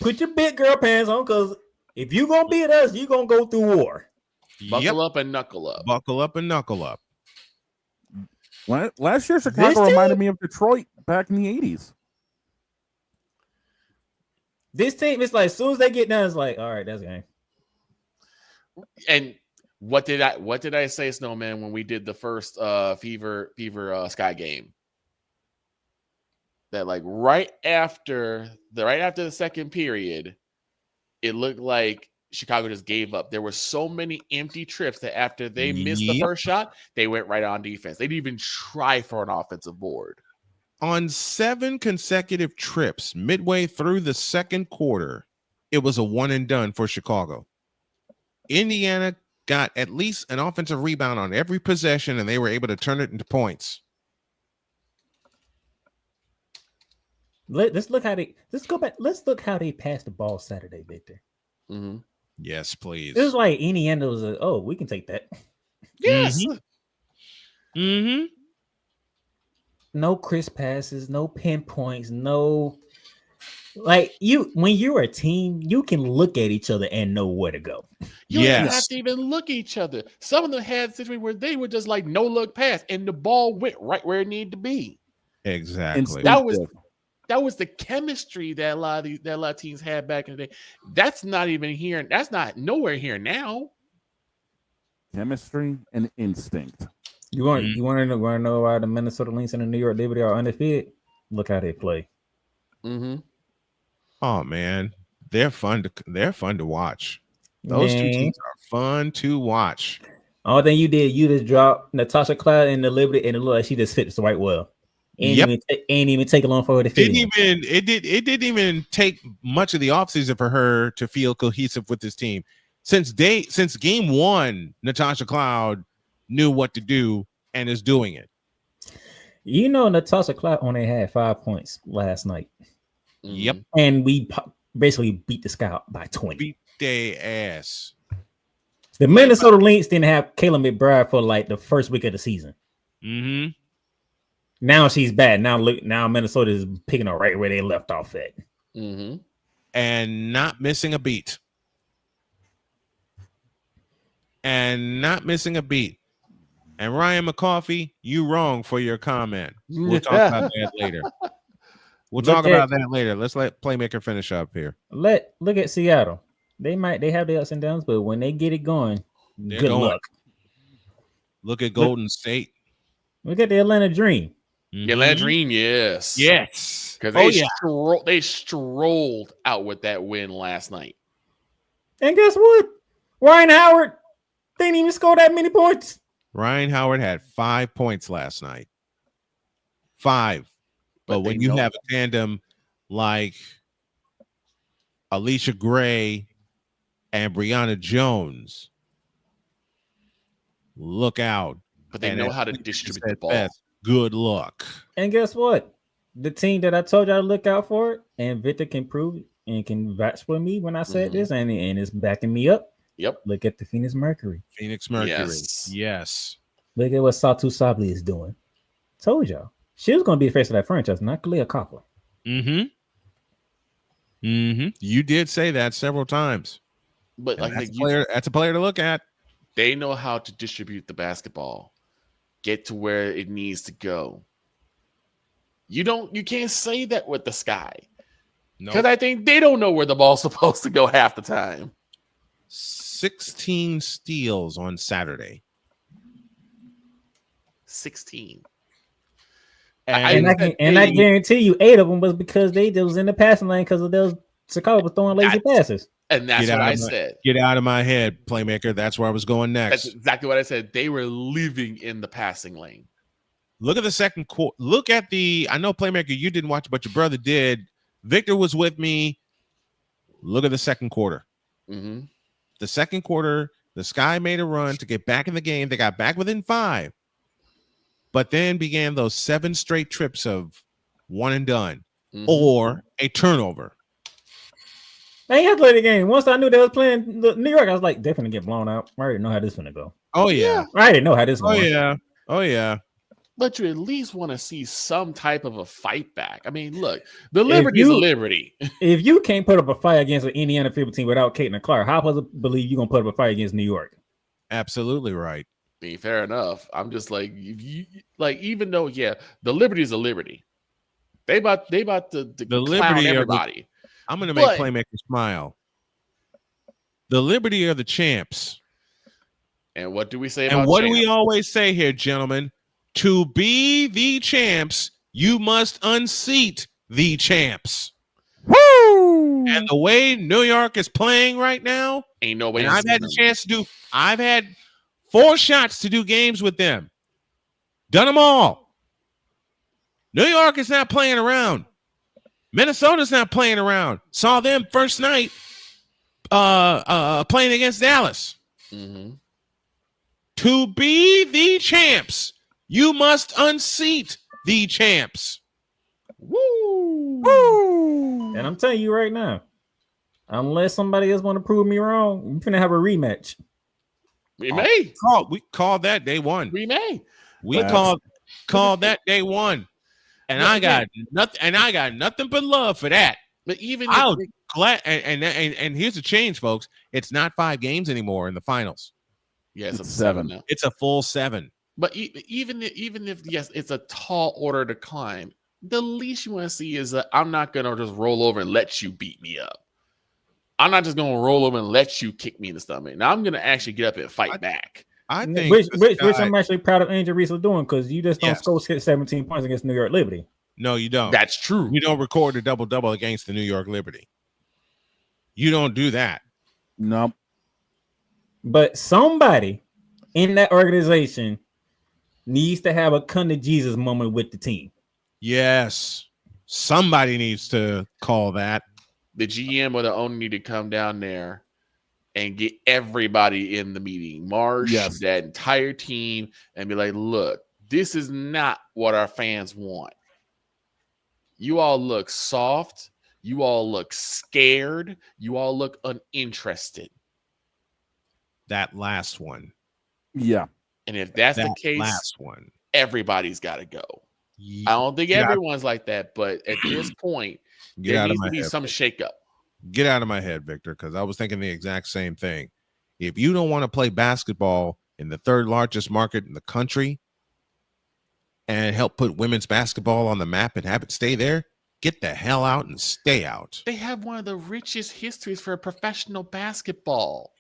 put your big girl pants on, because if you gonna beat us, you gonna go through war. Buckle up and knuckle up. Buckle up and knuckle up. Last year, Chicago reminded me of Detroit back in the 80s. This team, it's like as soon as they get down, it's like, all right, that's a game. And what did I say, Snowman, when we did the first Fever Sky game? That like right after the second period, it looked like Chicago just gave up. There were so many empty trips that after they missed the first shot, they went right on defense. They didn't even try for an offensive board. On 7 consecutive trips midway through the second quarter, it was a one and done for Chicago. Indiana got at least an offensive rebound on every possession, and they were able to turn it into points. Let's look how they passed the ball Saturday, Victor. Mm-hmm. Yes, please. It was like Indiana was we can take that. Yes. Mm-hmm. No crisp passes, no pinpoints, no like when you're a team, you can look at each other and know where to go. You don't have to even look at each other. Some of them had situations where they were just like no look pass, and the ball went right where it needed to be. Exactly. That was the chemistry that a lot of teams had back in the day. That's not even here. That's not nowhere here now. Chemistry and instinct. You want to know why the Minnesota Lynx and the New York Liberty are undefeated? Look how they play. Mm-hmm. Oh man, they're fun to watch. Those two teams are fun to watch. All thing you did, you just dropped Natasha Cloud in the Liberty, and it looked like she just fits right well. Ain't even take long for her to fit. It didn't even take much of the offseason for her to feel cohesive with this team. Since game 1, Natasha Cloud knew what to do and is doing it. You know, Natasha Cloud only had 5 points last night. Yep. And we basically beat the Scout by 20. Beat their ass. The Minnesota Lynx didn't have Kayla McBride for like the first week of the season. Mm-hmm. Now she's bad. Now Minnesota is picking up right where they left off at. Mm-hmm. And not missing a beat. And Ryan McCoffey, you wrong for your comment. We'll talk about that later. Let's let Playmaker finish up here. Look at Seattle. They have their ups and downs, but when they get it going, good luck. Look at Golden State. Look at the Atlanta Dream. Mm-hmm. Atlanta Dream, yes. Because they strolled out with that win last night. And guess what? Ryan Howard didn't even score that many points. Ryan Howard had 5 points last night. 5. But when you have a tandem like Alicia Gray and Brianna Jones, look out. But they know how to distribute the ball. Good luck. And guess what? The team that I told y'all to look out for, and Victor can prove it and can vouch for me when I said this, and it's backing me up, Yep. Look at the Phoenix Mercury. Phoenix Mercury. Yes. Yes. Look at what Satu Sabli is doing. Told y'all. She was going to be the face of that franchise, not Kalia Copper. Mm-hmm. Mm-hmm. You did say that several times. But And like that's a player to look at. They know how to distribute the basketball, get to where it needs to go. You can't say that with the Sky. Because I think they don't know where the ball's supposed to go half the time. 16 steals on Saturday. 16. And I guarantee you 8 of them was because they was in the passing lane because of those Chicago was throwing lazy passes. And that's what I said. Get out of my head, playmaker. That's where I was going next. That's exactly what I said. They were living in the passing lane. Look at the second quarter. Look at I know, playmaker, you didn't watch, but your brother did. Victor was with me. Look at the second quarter. Mm-hmm. The second quarter, the Sky made a run to get back in the game. They got back within 5, but then began those 7 straight trips of one and done or a turnover. They had to play the game. Once I knew they was playing New York, I was like, they're going to get blown out. I already know how this is going to go. Oh, yeah. I already know how this is going. Oh, yeah. Oh, yeah. But you at least want to see some type of a fight back. I mean, look, the Liberty is a Liberty. If you can't put up a fight against an Indiana football team without Kate and Clark, how does it believe you're going to put up a fight against New York? Absolutely right. I mean, fair enough. I'm just like, even though, the Liberty is a Liberty. They about to the clown Liberty everybody. I'm going to make playmaker smile. The Liberty are the champs. And what do we say about And what champs? do we always say here, gentlemen? To be the champs, you must unseat the champs. Woo! And the way New York is playing right now, ain't no way. And I've had 4 shots to do games with them. Done them all. New York is not playing around. Minnesota's not playing around. Saw them first night playing against Dallas. Mm-hmm. To be the champs, you must unseat the champs. Woo! Woo! And I'm telling you right now, unless somebody else want to prove me wrong, we're gonna have a rematch. We may. We called that day one. We may. We called that day one. And I got nothing but love for that. But even I'll glad and here's the change, folks. It's not 5 games anymore in the finals. Yes, it's 7 now. It's a full 7. But even if yes, it's a tall order to climb. The least you want to see is that I'm not gonna just roll over and let you beat me up. I'm not just gonna roll over and let you kick me in the stomach. Now I'm gonna actually get up and fight back. I think which I'm actually proud of Angel Reese for doing because you just don't score 17 points against New York Liberty. No, you don't. That's true. You don't record a double-double against the New York Liberty. You don't do that. Nope. But somebody in that organization needs to have a come to Jesus moment with the team. Yes. Somebody needs to call that. The GM or the owner need to come down there and get everybody in the meeting, Marsh, that entire team, and be like, look, this is not what our fans want. You all look soft. You all look scared. You all look uninterested. That last one. Yeah. And if that's the case, last one, everybody's got to go. I don't think everyone's like that, but at this point, there needs to be some shakeup. Get out of my head, Victor, because I was thinking the exact same thing. If you don't want to play basketball in the 3rd largest market in the country and help put women's basketball on the map and have it stay there, get the hell out and stay out. They have one of the richest histories for professional basketball.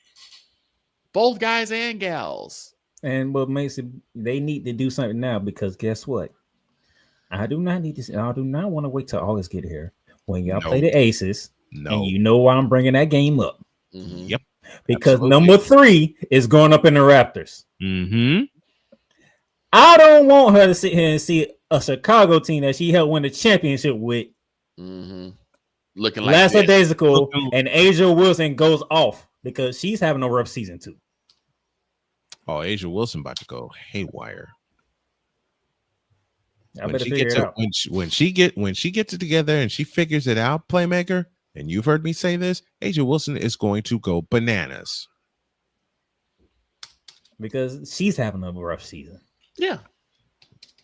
Both guys and gals. And what makes it, they need to do something now because guess what? I do not want to wait till August get here when y'all play the Aces. And you know why I'm bringing that game up. Mm-hmm. Yep. Because number 3 is going up in the Raptors. Mm-hmm. I don't want her to sit here and see a Chicago team that she helped win the championship with. Mm-hmm. Looking like lackadaisical, and Asia Wilson goes off because she's having a rough season too. Oh, Asia Wilson about to go haywire. When she gets it together and she figures it out, playmaker, and you've heard me say this, Asia Wilson is going to go bananas. because she's having a rough season. Yeah.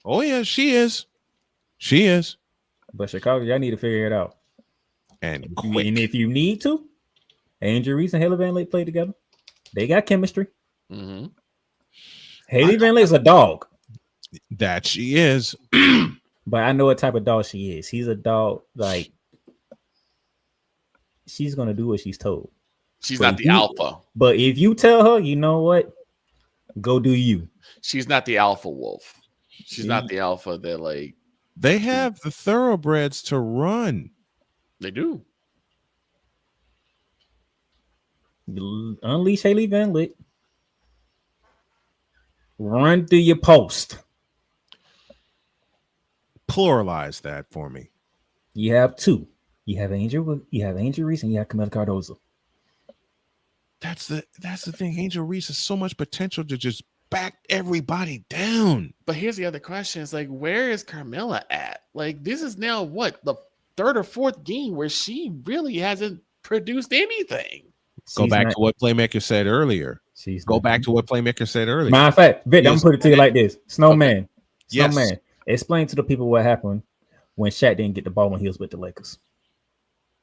Oh yeah, she is. She is. But Chicago, y'all need to figure it out. And if you need to, Angel Reese and Haley Van Lake play together. They got chemistry. Mm-hmm. Haley Van Lake's a dog. That she is. But I know what type of dog she is. She's a dog, like, she's going to do what she's told. She's not the alpha. But if you tell her, you know what? Go do you. She's not the alpha wolf. She's not the alpha that, like. They have the thoroughbreds to run. They do. Unleash Haley Van Lake. Run through your post. Pluralize that for me. You have two. You have Angel Reese, and you have Camila Cardozo. That's the thing. Angel Reese has so much potential to just back everybody down. But here's the other question: it's like, where is Carmella at? Like, this is now what, the third or fourth game where she really hasn't produced anything. Go back to what Playmaker said earlier. Back to what Playmaker said earlier. Matter of fact, Vic, I'm gonna put it to you like this: Snowman, okay. Yes. Snowman. Explain to the people what happened when Shaq didn't get the ball when he was with the Lakers.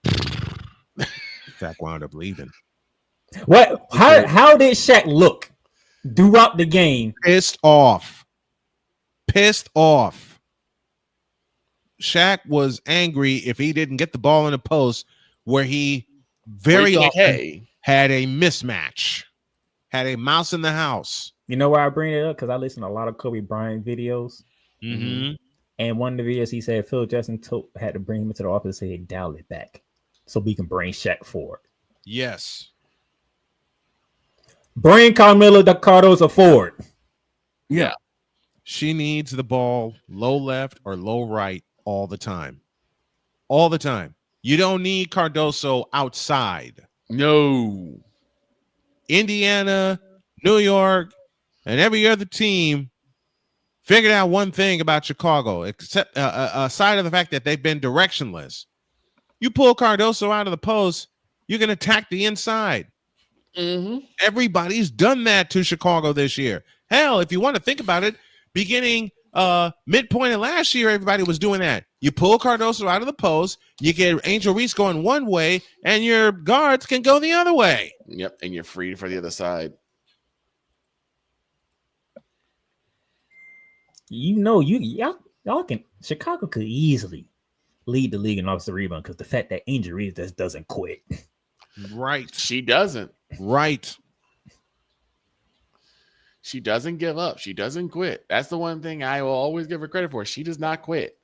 Shaq wound up leaving. What? How did Shaq look throughout the game? Pissed off. Shaq was angry if he didn't get the ball in the post, where he very often had a mismatch, had a mouse in the house. You know why I bring it up? Because I listen to a lot of Kobe Bryant videos. Mm-hmm. And one of the videos he said Phil Jackson had to bring him into the office and say, dial it back so we can bring Shaq forward. Yes. Bring Carmella Cardozo forward. Yeah. She needs the ball low left or low right all the time. All the time. You don't need Cardozo outside. No. Indiana, New York, and every other team figured out one thing about Chicago, except aside of the fact that they've been directionless. You pull Cardozo out of the post, you can attack the inside. Mm-hmm. Everybody's done that to Chicago this year. Hell, if you want to think about it, beginning midpoint of last year, everybody was doing that. You pull Cardozo out of the post, you get Angel Reese going one way, and your guards can go the other way. Yep, and you're free for the other side. You know, y'all can. Chicago could easily lead the league in offensive rebound because the fact that Angel Reese just doesn't quit. Right. She doesn't. Right. She doesn't give up. She doesn't quit. That's the one thing I will always give her credit for. She does not quit.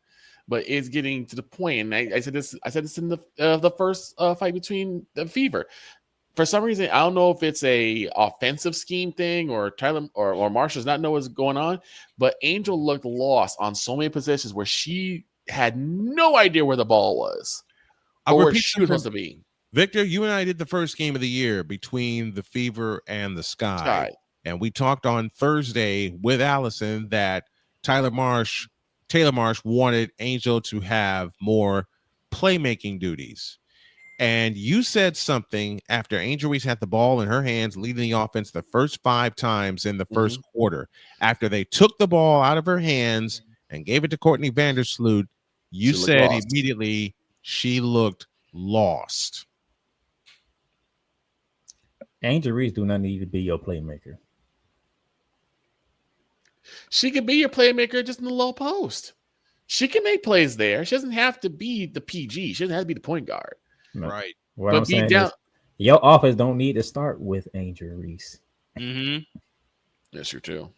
But it's getting to the point, and I said this in the first fight between the Fever. For some reason, I don't know if it's a offensive scheme thing or Tyler or Marsh does not know what's going on, but Angel looked lost on so many positions where she had no idea where the ball was or where she was supposed to be. Victor, you and I did the first game of the year between the Fever and the Sky. And we talked on Thursday with Allison that Taylor Marsh wanted Angel to have more playmaking duties. And you said something after Angel Reese had the ball in her hands, leading the offense the first 5 times in the first quarter. After they took the ball out of her hands and gave it to Courtney Vandersloot, you said immediately she looked lost. Angel Reese do not need to be your playmaker. She could be your playmaker just in the low post. She can make plays there. She doesn't have to be the PG. She doesn't have to be the point guard. No. Right. What I'm saying is your offense don't need to start with Angel Reese. Mm-hmm. That's true too.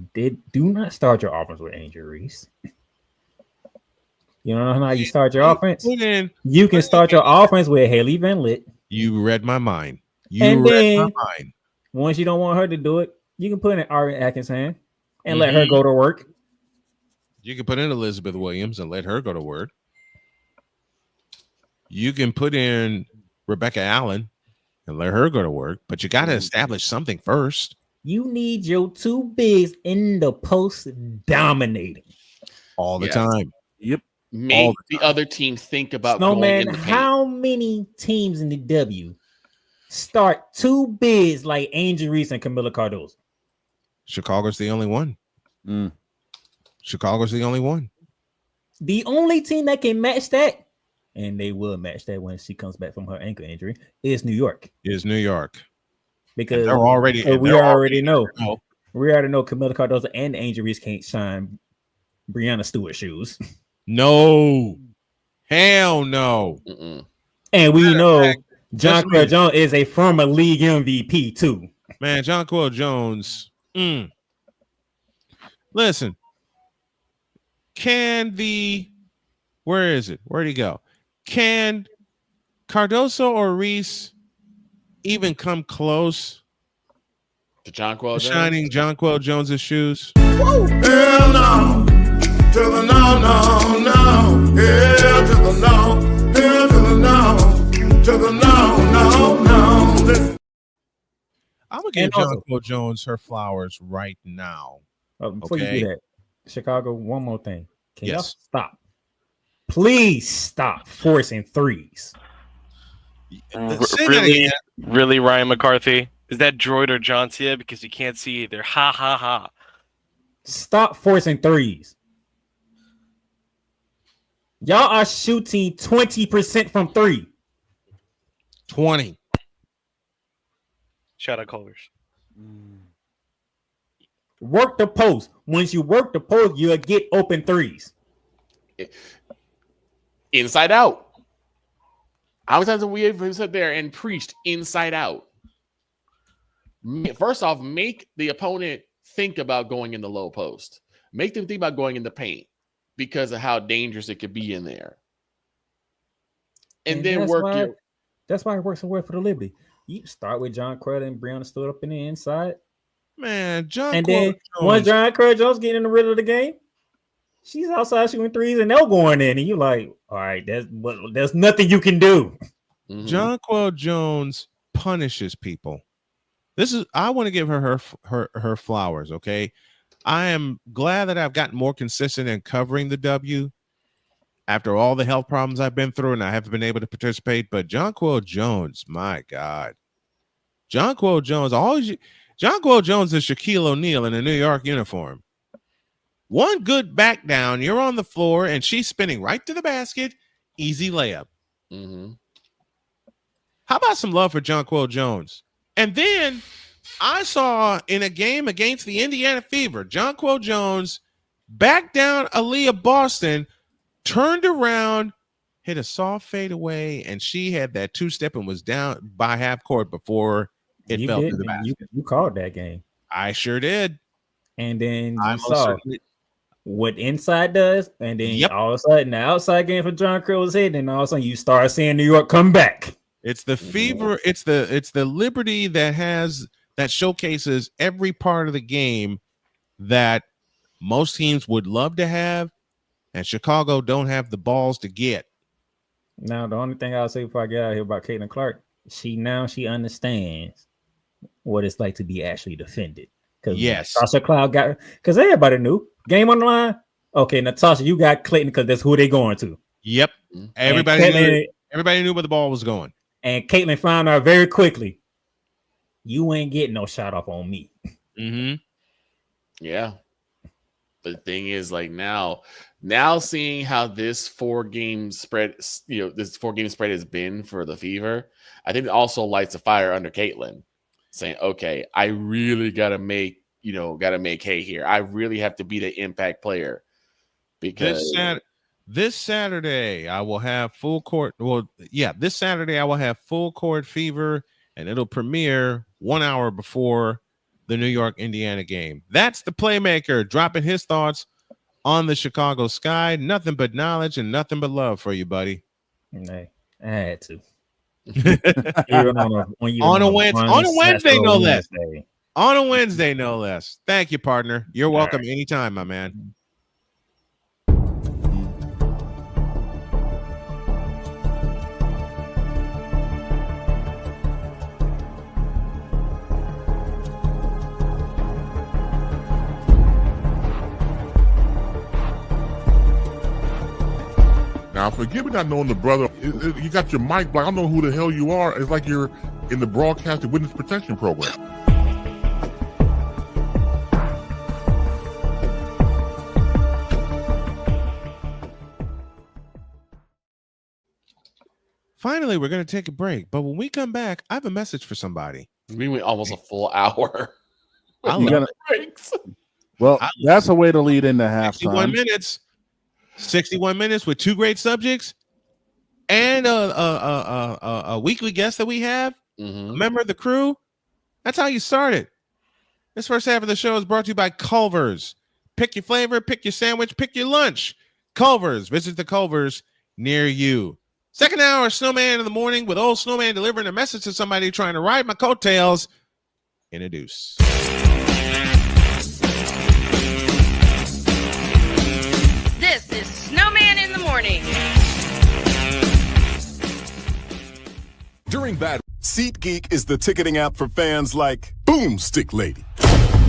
Do not start your offense with Angel Reese. You know how you start your offense? You can start your offense with Haley Van Lith. You read my mind. Once you don't want her to do it, you can put in Ari Atkins' hand and let her go to work. You can put in Elizabeth Williams and let her go to work. You can put in Rebecca Allen and let her go to work, but you got to establish something first. You need your 2 bigs in the post dominating all the time. Yep. Make the other team think about Snowman. How many teams in the W start 2 bigs like Angel Reese and Camila Cardozo? Chicago's the only one. Chicago's the only one. The only team that can match that, and they will match that when she comes back from her ankle injury, is New York. Because they're already. We already know Camila Cardoso and the Angel Reese can't shine Breanna Stewart shoes. No. Hell no. And we know Jonquel Jones is a former league MVP too. Man, Jonquel Jones. Listen, where is it? Where'd he go? Can Cardoso or Reese even come close to Jonquel Jones? Shining Jonquel Jones's shoes? Hell no. To the no, no, no. Hell to the no. Hell to the no. To the no, no, no. I'm going to give Jonquel Jones her flowers right now. Before you do that, Chicago, one more thing. Can y'all stop? Please stop forcing threes. Really, Ryan McCarthy? Is that Droid or John Cena? Because you can't see either. Ha, ha, ha. Stop forcing threes. Y'all are shooting 20% from three. 20. Shout out Colors. Work the post. Once you work the post, you'll get open threes. Inside out. How many times have we sat there and preached inside out? First off, make the opponent think about going in the low post. Make them think about going in the paint because of how dangerous it could be in there. And then that's why it works so well for the Liberty. You start with Jonquel and Breanna stood up in the inside. Man, and then once Jonquel Jones getting in the middle of the game, she's outside shooting threes and they're going in, and you're like, all right, there's nothing you can do. Jonquel Jones punishes people. I want to give her flowers. Okay, I am glad that I've gotten more consistent in covering the W after all the health problems I've been through, and I haven't been able to participate. But Jonquel Jones, my God, Jonquel Jones, Jonquel Jones is Shaquille O'Neal in a New York uniform. One good back down, you're on the floor, and she's spinning right to the basket. Easy layup. How about some love for Jonquel Jones? And then I saw in a game against the Indiana Fever, Jonquel Jones back down Aaliyah Boston, turned around, hit a soft fadeaway, and she had that two-step and was down by half court before it fell to the basket. You called that game. I sure did. And then you saw what inside does, and then all of a sudden the outside game for Jonquel was hitting, and all of a sudden you start seeing New York come back. It's the Fever, it's the Liberty that showcases every part of the game that most teams would love to have, and Chicago don't have the balls to get. Now, the only thing I'll say before I get out of here about Caitlin Clark, she understands what it's like to be actually defended. Yes, Natasha Cloud got, because everybody knew game on the line. Okay, Natasha, you got Clayton because that's who they going to. Yep, everybody knew where the ball was going. And Caitlin found out very quickly, you ain't getting no shot off on me. Yeah. But the thing is, like now seeing how this 4-game spread, this 4-game spread has been for the Fever, I think it also lights a fire under Caitlin, saying, okay, I really gotta make hay here. I really have to be the impact player. Because this Saturday I will have full court. Well, yeah, this Saturday I will have full court Fever, and it'll premiere 1 hour before the New York Indiana game. That's the playmaker dropping his thoughts on the Chicago Sky. Nothing but knowledge and nothing but love for you, buddy. Hey, I had to. On a Wednesday, no less. On a Wednesday, no less. Thank you, partner. You're welcome anytime, my man. Now, forgive me not knowing the brother. You got your mic black. I don't know who the hell you are. It's like you're in the broadcasting witness protection program. Finally, we're going to take a break. But when we come back, I have a message for somebody. We went almost a full hour. I love it. Breaks. Well, that's a way to lead into 61 halftime. minutes. 61 minutes with 2 great subjects and a weekly guest that we have. Mm-hmm. A member of the crew. That's how you start it. This first half of the show is brought to you by Culver's. Pick your flavor, pick your sandwich, pick your lunch. Culver's. Visit the Culver's near you. Second hour, Snowman in the morning with old Snowman delivering a message to somebody trying to ride my coattails. Introduce. This is Snowman in the morning. During bad, SeatGeek is the ticketing app for fans like Boomstick Lady.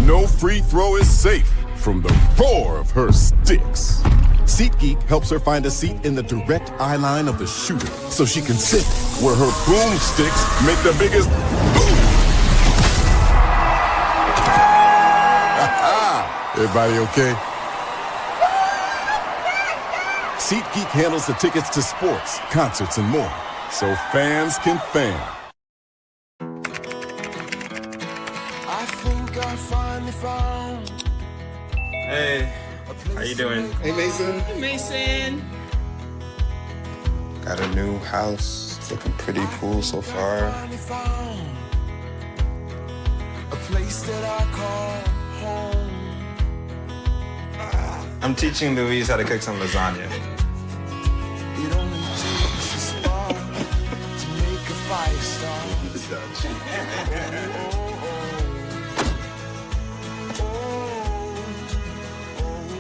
No free throw is safe from the roar of her sticks. SeatGeek helps her find a seat in the direct eye line of the shooter so she can sit where her boomsticks make the biggest boom. Everybody okay? SeatGeek handles the tickets to sports, concerts, and more, so fans can fan. I think I finally found. Hey, how you doing? Hey, Mason. Hey, Mason. Got a new house. It's looking pretty cool so far. A place that I call home. I'm teaching Louise how to cook some lasagna. It only takes a spark to make a fire start.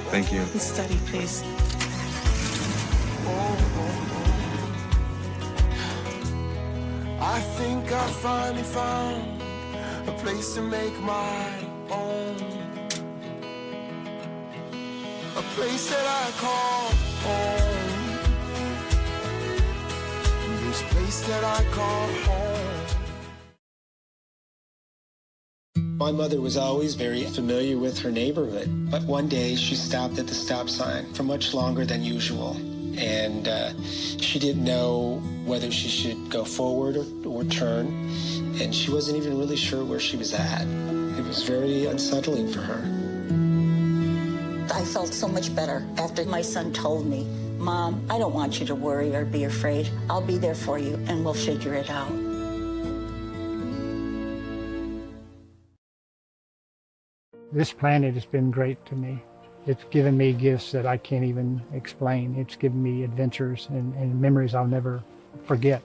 Thank you. Study, please. I think I finally found a place to make my own. A place that I call home. This place that I call home. My mother was always very familiar with her neighborhood, but one day she stopped at the stop sign for much longer than usual. And she didn't know whether she should go forward or turn, and she wasn't even really sure where she was at. It was very unsettling for her. I felt so much better after my son told me, Mom, I don't want you to worry or be afraid. I'll be there for you, and we'll figure it out. This planet has been great to me. It's given me gifts that I can't even explain. It's given me adventures and memories I'll never forget.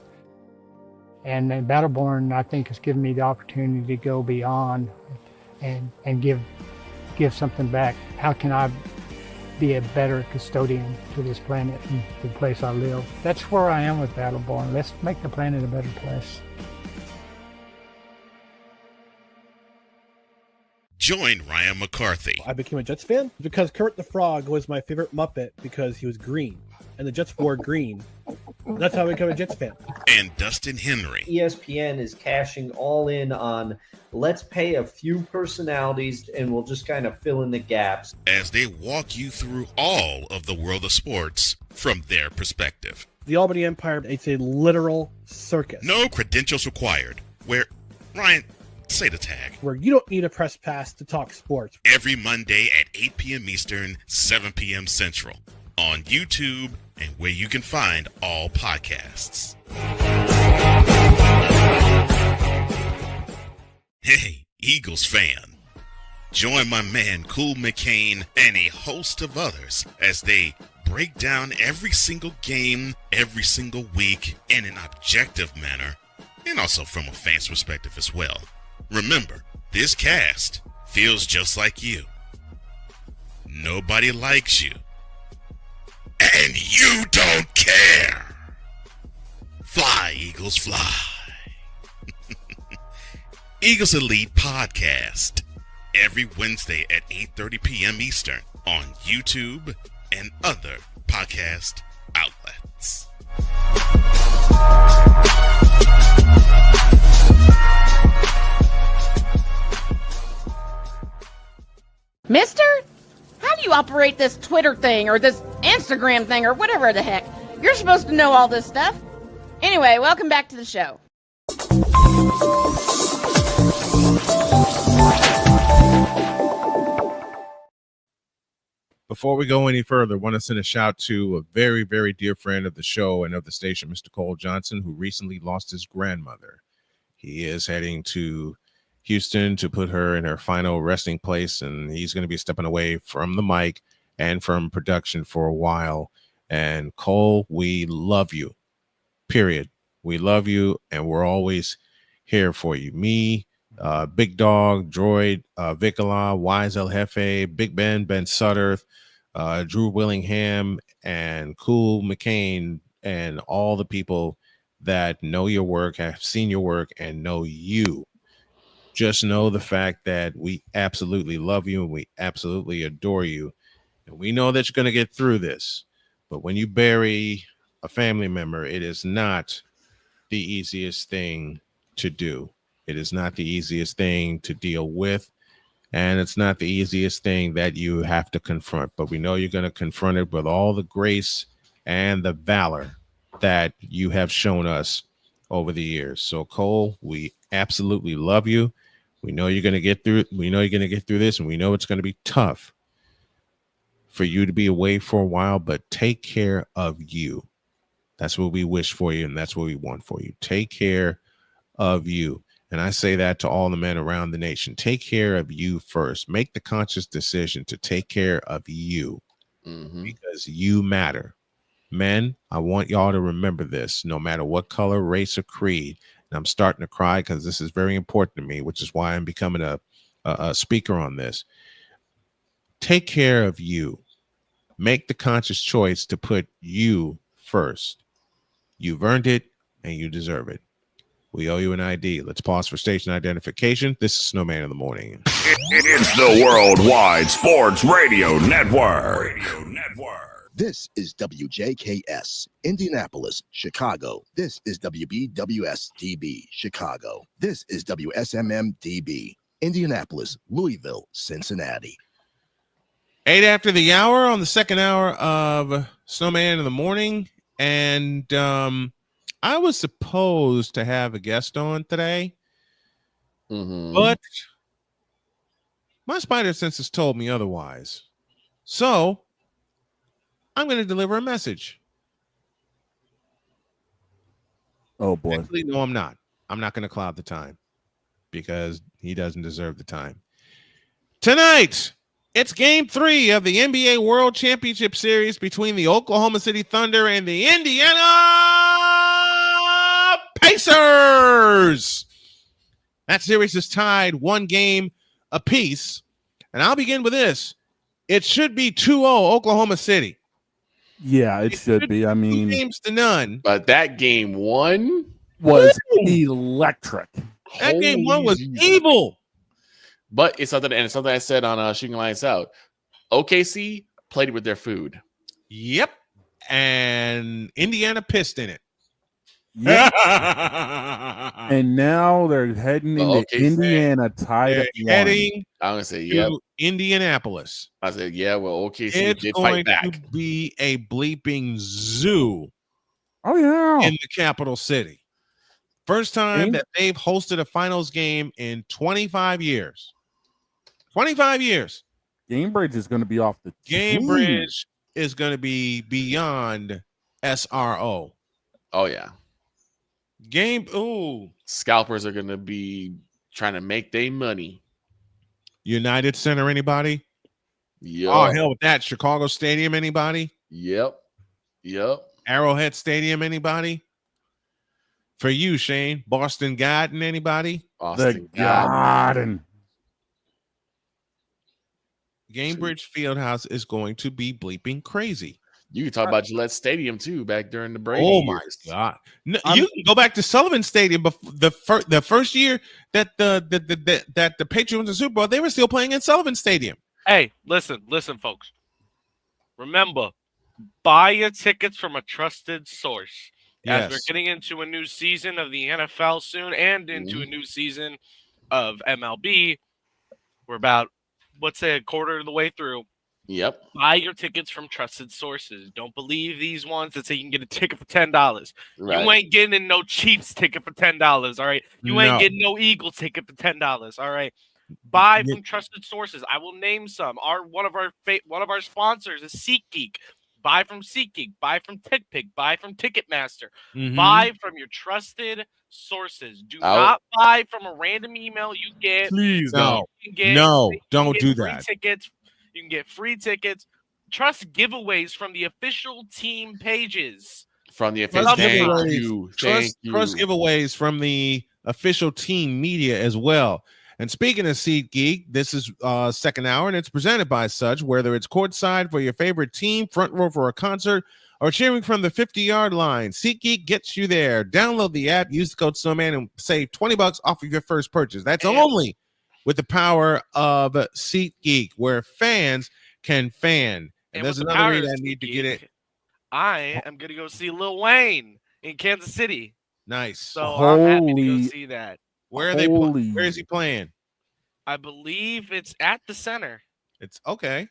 And Battleborn, I think, has given me the opportunity to go beyond and give something back. How can I be a better custodian to this planet and the place I live? That's where I am with Battleborn. Let's make the planet a better place. Join Ryan McCarthy. I became a Jets fan because Kermit the Frog was my favorite Muppet because he was green, and the Jets wore green. That's how I became a Jets fan. And Dustin Henry. ESPN is cashing all in on let's pay a few personalities and we'll just kind of fill in the gaps. As they walk you through all of the world of sports from their perspective. The Albany Empire, it's a literal circus. No credentials required. Where, Ryan, say the tag. Where you don't need a press pass to talk sports. Every Monday at 8 p.m. Eastern, 7 p.m. Central. On YouTube and where you can find all podcasts. Hey, Eagles fan. Join my man Cool McCain and a host of others as they break down every single game, every single week in an objective manner, and also from a fan's perspective as well. Remember, this cast feels just like you. Nobody likes you. And you don't care. Fly, Eagles, fly. Eagles Elite Podcast. Every Wednesday at 8:30 p.m. Eastern on YouTube and other podcast outlets. Mister, how do you operate this Twitter thing or this Instagram thing or whatever the heck? You're supposed to know all this stuff. Anyway, welcome back to the show. Before we go any further, I want to send a shout to a very, very dear friend of the show and of the station, Mr. Cole Johnson, who recently lost his grandmother. He is heading to Houston to put her in her final resting place, and he's going to be stepping away from the mic and from production for a while. And Cole, we love you, period. We love you, and we're always here for you. Me, Big Dog, Droid, Vicala, Wise El Jefe, Big Ben Sutter, Drew Willingham, and Cool McCain, and all the people that know your work, have seen your work, and know you. Just know the fact that we absolutely love you and we absolutely adore you. And we know that you're going to get through this. But when you bury a family member, it is not the easiest thing to do. It is not the easiest thing to deal with. And it's not the easiest thing that you have to confront. But we know you're going to confront it with all the grace and the valor that you have shown us over the years. So, Cole, we absolutely love you. We know you're going to get through it. We know you're going to get through this, and we know it's going to be tough for you to be away for a while, but take care of you. That's what we wish for you, and that's what we want for you. Take care of you. And I say that to all the men around the nation. Take care of you first. Make the conscious decision to take care of you because you matter. Men, I want y'all to remember this, no matter what color, race, or creed. And I'm starting to cry because this is very important to me, which is why I'm becoming a speaker on this. Take care of you. Make the conscious choice to put you first. You've earned it and you deserve it. We owe you an ID. Let's pause for station identification. This is Snowman in the Morning. It's the Worldwide Sports Radio Network. This is WJKS, Indianapolis, Chicago. This is WBWS-DB, Chicago. This is WSMM-DB, Indianapolis, Louisville, Cincinnati. 8 after the hour on the second hour of Snowman in the Morning. And I was supposed to have a guest on today, but my spider senses told me otherwise. So I'm going to deliver a message. Oh, boy. Actually, no, I'm not. I'm not going to cloud the time because he doesn't deserve the time. Tonight, it's Game 3 of the NBA World Championship Series between the Oklahoma City Thunder and the Indiana Pacers. That series is tied 1 game apiece. And I'll begin with this. It should be 2-0 Oklahoma City. Yeah, it should be. I mean, 2 games to none. But that game 1 was electric. That game 1 was evil. But it's something, and it's something I said on Shooting Lights Out. OKC played with their food. Yep. And Indiana pissed in it. Yep. And now they're heading into Indiana tied at 1. I'm gonna say to Indianapolis. I said, yeah, well, OKC it's did going fight back. to be a bleeping zoo. Oh, yeah. In the capital city. First time that they've hosted a finals game in 25 years. 25 years. Gamebridge is going to be off the team. Gamebridge is going to be beyond SRO. Oh, yeah. Ooh. Scalpers are going to be trying to make their money. United Center, anybody? Yep. Oh, hell with that. Chicago Stadium, anybody? Yep. Arrowhead Stadium, anybody? For you, Shane, Boston Garden, anybody? Boston Garden. Gamebridge Fieldhouse is going to be bleeping crazy. You can talk about Gillette Stadium too, back during the Brady Oh my years. God! No, you can go back to Sullivan Stadium. But the first year that the Patriots won the Super Bowl, they were still playing in Sullivan Stadium. Hey, listen, folks. Remember, buy your tickets from a trusted source. As we're getting into a new season of the NFL soon, and into a new season of MLB, we're about, let's say, a quarter of the way through. Yep. Buy your tickets from trusted sources. Don't believe these ones that say you can get a ticket for $10. Right. You ain't getting no Chiefs ticket for $10. All right. You ain't No. getting no Eagles ticket for $10. All right. Buy from trusted sources. I will name some. One of our sponsors is SeatGeek. Buy from SeatGeek. Buy from TickPick. Buy from Ticketmaster. Mhm. Buy from your trusted sources. Do not buy from a random email you get. Please You can don't do free that. Tickets. You can get free tickets. Trust giveaways from the official team pages. From the Trust official. giveaways from the official team media as well. And speaking of SeatGeek, this is second hour, and it's presented by Such. Whether it's courtside for your favorite team, front row for a concert, or cheering from the 50-yard line, SeatGeek gets you there. Download the app, use the code Snowman, and save $20 off of your first purchase. That's only with the power of SeatGeek, where fans can fan. And there's with the another power read of I need to get it. I am gonna go see Lil Wayne in Kansas City. Nice. So I'm happy to go Holy- see that. Where is he playing? I believe it's at the center. It's okay.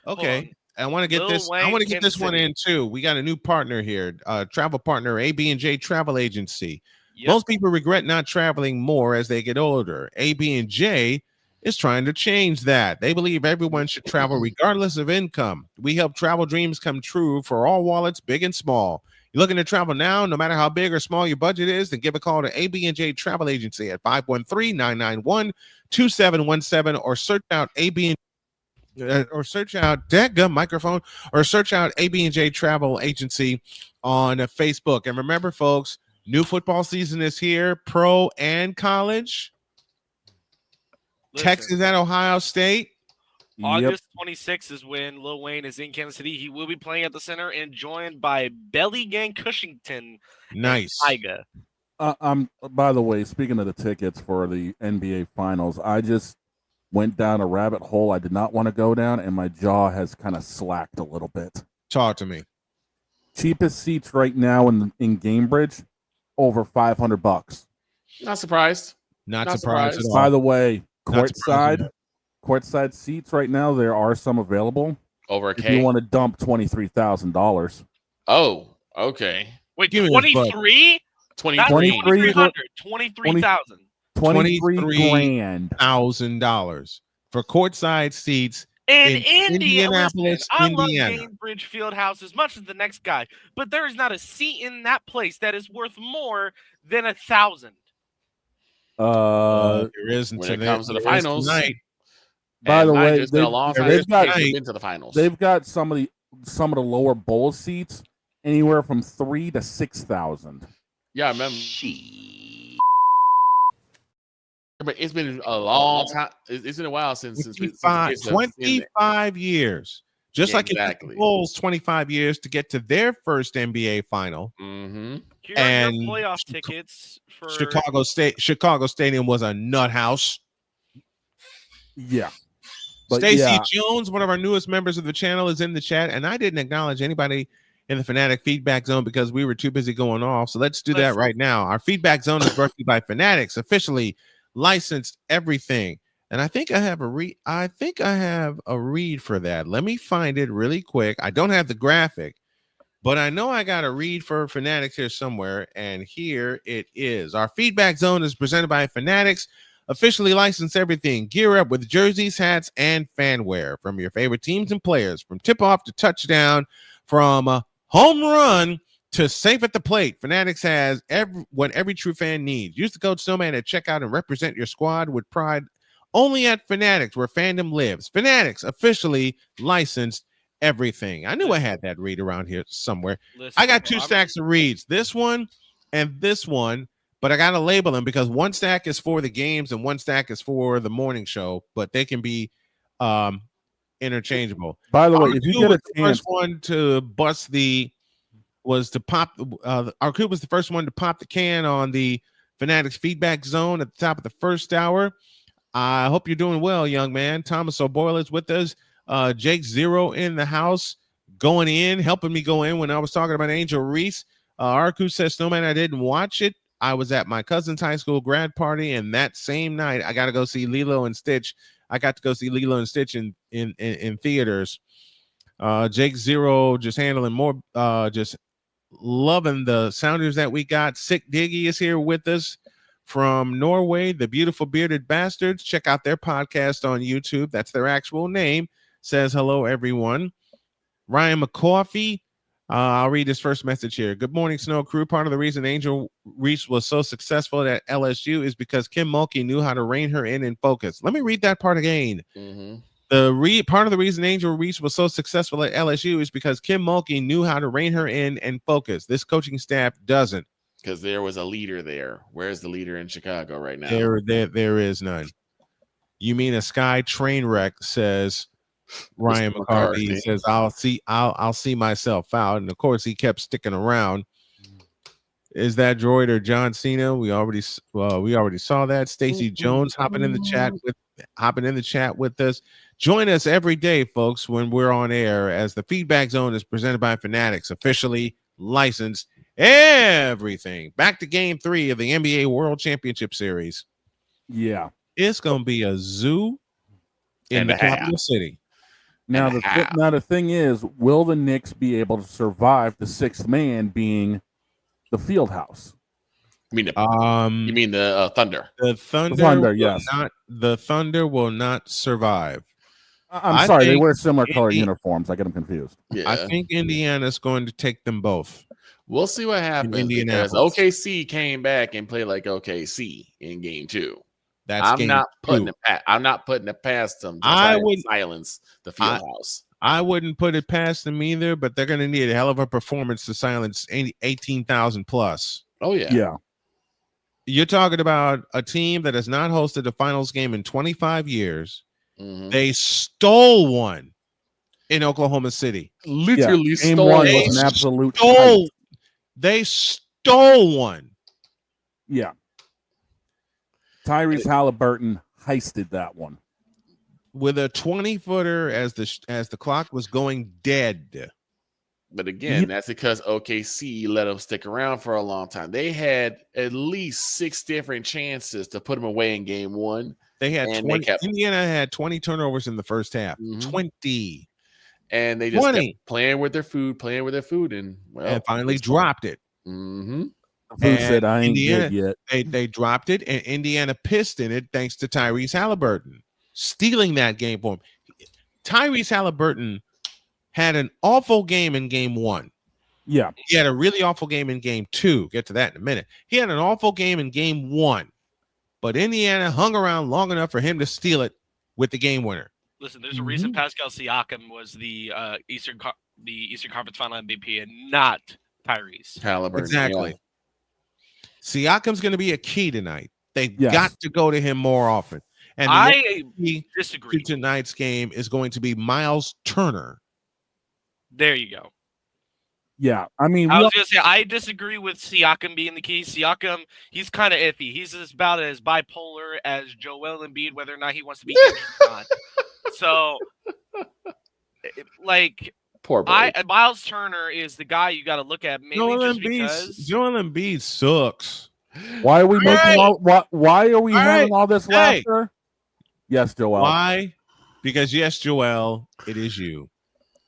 Hold Okay. on. I want to get Lil this. I Wayne, want to get Kansas this one City. in too. We got a new partner here, travel partner, AB&J Travel Agency. Yep. Most people regret not traveling more as they get older. AB&J is trying to change that. They believe everyone should travel regardless of income. We help travel dreams come true for all wallets, big and small. You're looking to travel now, no matter how big or small your budget is, then give a call to AB&J Travel Agency at 513-991-2717 or search out search out AB&J Travel Agency on Facebook. And remember, folks, new football season is here, pro and college. Texas at Ohio State. August 26th is when Lil Wayne is in Kansas City. He will be playing at the center and joined by Belly Gang Cushington. Nice. And Tyga. By the way, speaking of the tickets for the NBA Finals, I just went down a rabbit hole I did not want to go down, and my jaw has kind of slacked a little bit. Talk to me. Cheapest seats right now in Gamebridge, over $500. Not surprised. Not surprised at all. By the way, Not surprised at courtside seats right now, there are some available. Over a if K. you want to dump $23,000. Oh, okay. Wait, Give me this, bud. 23? 23. 23,000. $23,000 for courtside seats In in Indianapolis, I Indiana. love Gainbridge Fieldhouse as much as the next guy, but there is not a seat in that place that is worth more than 1,000. There isn't When it today. comes to the There is finals. tonight. By And the mind way, you, it's been a long time since we've been to the finals. They've got some of the lower bowl seats anywhere from $3,000 to $6,000. Yeah, I remember. But it's been a long time. It's been a while since 25 years. Just Yeah, like it took the Bulls 25 years to get to their first NBA final. Mm-hmm. Here are your playoff tickets for Chicago Stadium was a nut house. Yeah. But Stacey yeah. Jones, one of our newest members of the channel, is in the chat, and I didn't acknowledge anybody in the Fanatic feedback zone because we were too busy going off. So let's do that right now. Our feedback zone is brought to you by Fanatics, officially licensed everything. And I think I have a read for that. Let me find it really quick. I don't have the graphic, but I know I got a read for Fanatics here somewhere, and here it is. Our feedback zone is presented by Fanatics, officially licensed everything. Gear up with jerseys, hats, and fanwear from your favorite teams and players, from tip-off to touchdown, from home run to safe at the plate. Fanatics has what every true fan needs. Use the code Snowman at checkout and represent your squad with pride only at Fanatics, where fandom lives. Fanatics, officially licensed everything. I knew I had that read around here somewhere. I got two stacks of reads, this one and this one, but I got to label them because one stack is for the games and one stack is for the morning show, but they can be interchangeable. By the way, if you get a the first one to bust was the first one to pop the can on the Fanatics feedback zone at the top of the first hour. I hope you're doing well, young man. Thomas O'Boyle is with us. Jake Zero in the house, going in, helping me go in when I was talking about Angel Reese. Arku says, Snowman, I didn't watch it. I was at my cousin's high school grad party, and that same night, I got to go see Lilo and Stitch I got to go see Lilo and Stitch in theaters. Jake Zero just handling more, just loving the sounders that we got. Sick Diggy is here with us from Norway. The Beautiful Bearded Bastards. Check out their podcast on YouTube. That's their actual name. Says hello, everyone. Ryan McCoffey. I'll read his first message here. Good morning, Snow Crew. Part of the reason Angel Reese was so successful at LSU is because Kim Mulkey knew how to rein her in and focus. Let me read that part again. Part of the reason Angel Reese was so successful at LSU is because Kim Mulkey knew how to rein her in and focus. This coaching staff doesn't. Because there was a leader there. Where's the leader in Chicago right now? There is none. You mean a sky train wreck, says Ryan McCarthy. He says, I'll see myself out. And of course, he kept sticking around. Is that droid or John Cena? We already saw that. Stacy Jones hopping in the chat with us. Join us every day, folks, when we're on air, as the Feedback Zone is presented by Fanatics, officially licensed. Everything. Back to game 3 of the NBA World Championship Series. Yeah. It's going to be a zoo in the capital city. Now the thing is, will the Knicks be able to survive the sixth man being the field house? You mean the Thunder? The Thunder will not survive. I'm sorry, they wear similar color uniforms. I get them confused. Yeah. I think Indiana's going to take them both. We'll see what happens, because OKC came back and played like OKC in game 2. I'm not putting it past them. I would silence the field house. I wouldn't put it past them either, but they're going to need a hell of a performance to silence 18,000 plus. Oh yeah. Yeah. You're talking about a team that has not hosted a finals game in 25 years. They stole one in Oklahoma City. Literally Game stole one it. was an absolute They stole one. Yeah. Tyrese Halliburton heisted that one with a 20-footer as the clock was going dead. But again, that's because OKC let them stick around for a long time. They had at least 6 different chances to put them away in game 1. They had 20. Indiana had 20 turnovers in the first half. 20. And they just kept playing with their food, and finally dropped it. Food said, I ain't good yet. They dropped it, and Indiana pissed in it thanks to Tyrese Halliburton stealing that game for him. Tyrese Halliburton had an awful game in game 1. Yeah. He had a really awful game in game 2. Get to that in a minute. He had an awful game in game 1, but Indiana hung around long enough for him to steal it with the game winner. Listen, there's a reason Pascal Siakam was the Eastern Conference Final MVP and not Tyrese Halliburton. Exactly. Yeah. Siakam's going to be a key tonight. They've got to go to him more often. And I disagree. To tonight's game is going to be Miles Turner. There you go. Yeah, I mean, I was going to say, I disagree with Siakam being the key. Siakam, he's kind of iffy. He's about as bipolar as Joel Embiid, whether or not he wants to be injured or not. So, poor boy. Miles Turner is the guy you got to look at. Joel Embiid sucks. Why are we why are we having all this laughter? Yes, Joel. Why? Because yes, Joel, it is you.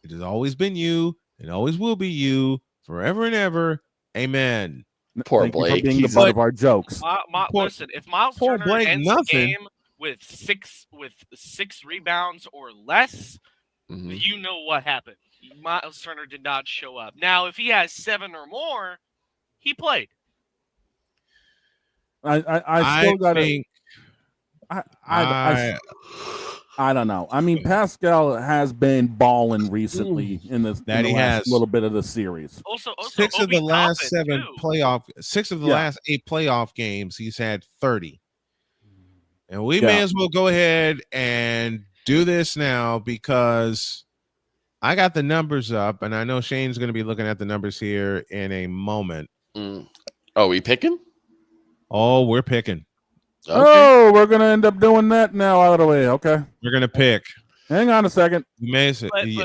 It has always been you. It always will be you forever and ever. Amen. Poor Blake. Being the butt of our jokes. Listen, if Miles Turner ends the game with six rebounds or less, you know what happened. Miles Turner did not show up. Now, if he has 7 or more, he played. I still got to. I don't know. I mean, Pascal has been balling recently in the last little bit of the series. Also 6 of the last 8 playoff games, he's had 30. And we may as well go ahead and do this now, because I got the numbers up, and I know Shane's going to be looking at the numbers here in a moment. Oh, we picking? Oh, we're picking. Okay. Oh, we're going to end up doing that now out of the way. Okay. We're going to pick. Hang on a second.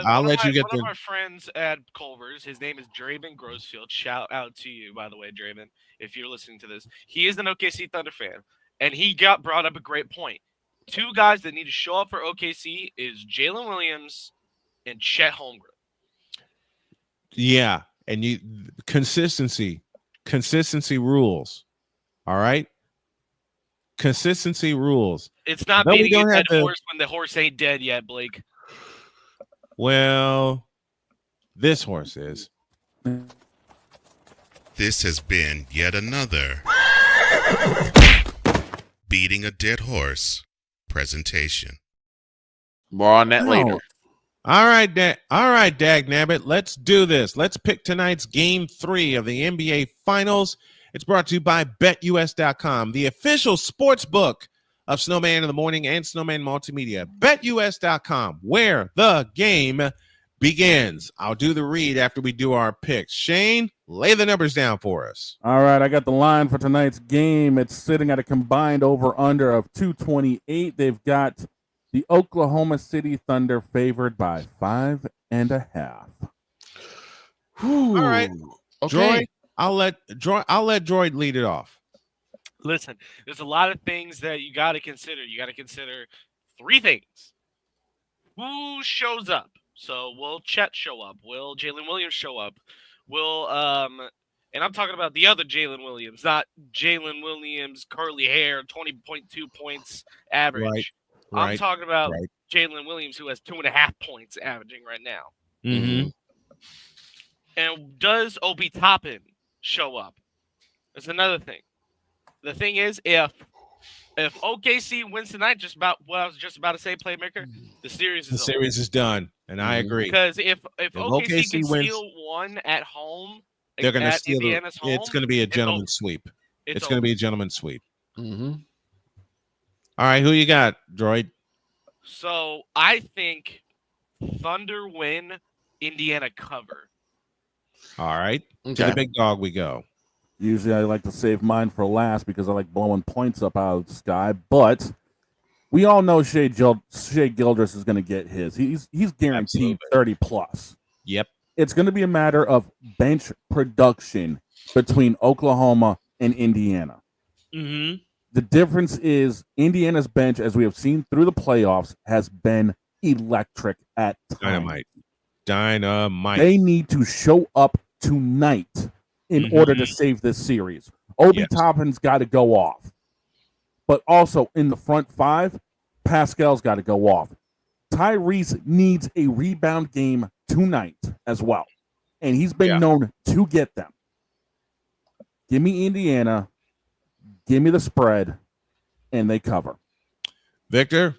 I'll let you get one of our friends at Culver's, his name is Draven Grossfield. Shout out to you, by the way, Draven, if you're listening to this. He is an OKC Thunder fan, and he brought up a great point. two guys that need to show up for OKC is Jalen Williams and Chet Holmgren. Yeah, and consistency rules. All right, consistency rules. It's not No, we beating a don't have dead to- horse when the horse ain't dead yet, Blake. Well, this horse is. This has been yet another Beating a Dead Horse presentation. More on that later. All right, Dag Nabbit. Let's do this. Let's pick tonight's Game 3 of the NBA Finals. It's brought to you by BetUS.com, the official sports book of Snowman in the Morning and Snowman Multimedia. BetUS.com, where the game begins. I'll do the read after we do our picks. Shane, lay the numbers down for us. All right, I got the line for tonight's game. It's sitting at a combined over-under of 228. They've got the Oklahoma City Thunder favored by 5.5. All right, Okay. Droid, I'll let Droid lead it off. Listen, there's a lot of things that you got to consider. You got to consider three things. Who shows up? So will Chet show up? Will Jalen Williams show up? Will and I'm talking about the other Jalen Williams, not Jalen Williams, curly hair, 20.2 points average. I'm Right, talking about right. Jalen Williams, who has 2.5 points averaging right now. Mm-hmm. And does Obi Toppin show up? That's another thing. The thing is, if OKC wins tonight, just about what I was just about to say, playmaker, the series is The series is done, and I agree. Because if OKC can wins, steal one at home, they're going to at steal Indiana's home, it's going to be a it's gentleman's over. sweep. It's It's going to over. be a gentleman's sweep. Mm-hmm. All right, who you got, Droid? So I think Thunder win, Indiana cover. All right, to Okay. the big dog we go. Usually I like to save mine for last because I like blowing points up out of the sky, but we all know Shea Gildress is going to get his. He's guaranteed 30 plus. Yep. It's going to be a matter of bench production between Oklahoma and Indiana. Mm-hmm. The difference is Indiana's bench, as we have seen through the playoffs, has been electric at times. Dynamite. They need to show up tonight in Mhm. order to save this series. Obi Yes. Toppin's got to go off. But also in the front five, Pascal's got to go off. Tyrese needs a rebound game tonight as well. And he's been known to get them. Give me Indiana. Give me the spread. And they cover. Victor?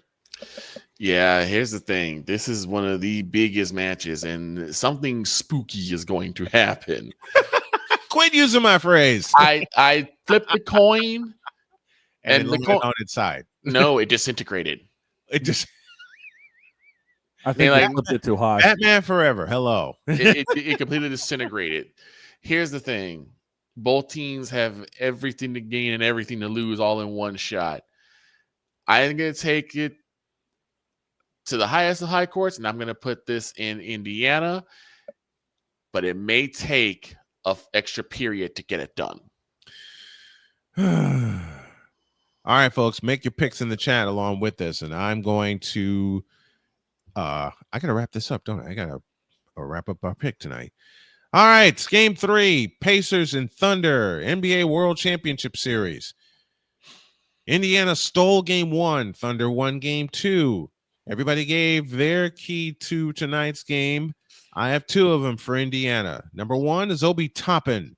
Yeah, here's the thing. This is one of the biggest matches, and something spooky is going to happen. Quit using my phrase. I flipped the coin, and the landed coin on its side. No, it disintegrated. It just I think like- they flipped it too high. Batman Forever. Hello. it completely disintegrated. Here's the thing. Both teams have everything to gain and everything to lose all in one shot. I'm going to take it to the highest of high courts, and I'm going to put this in Indiana, but it may take an extra period to get it done. All right, folks, make your picks in the chat along with this, and I'm going to I gotta wrap this up, don't I? I gotta wrap up our pick tonight. All right, it's game 3, Pacers and Thunder, NBA World Championship Series. Indiana stole game 1, Thunder won game 2. Everybody gave their key to tonight's game. I have 2 of them for Indiana. Number 1 is Obi Toppin.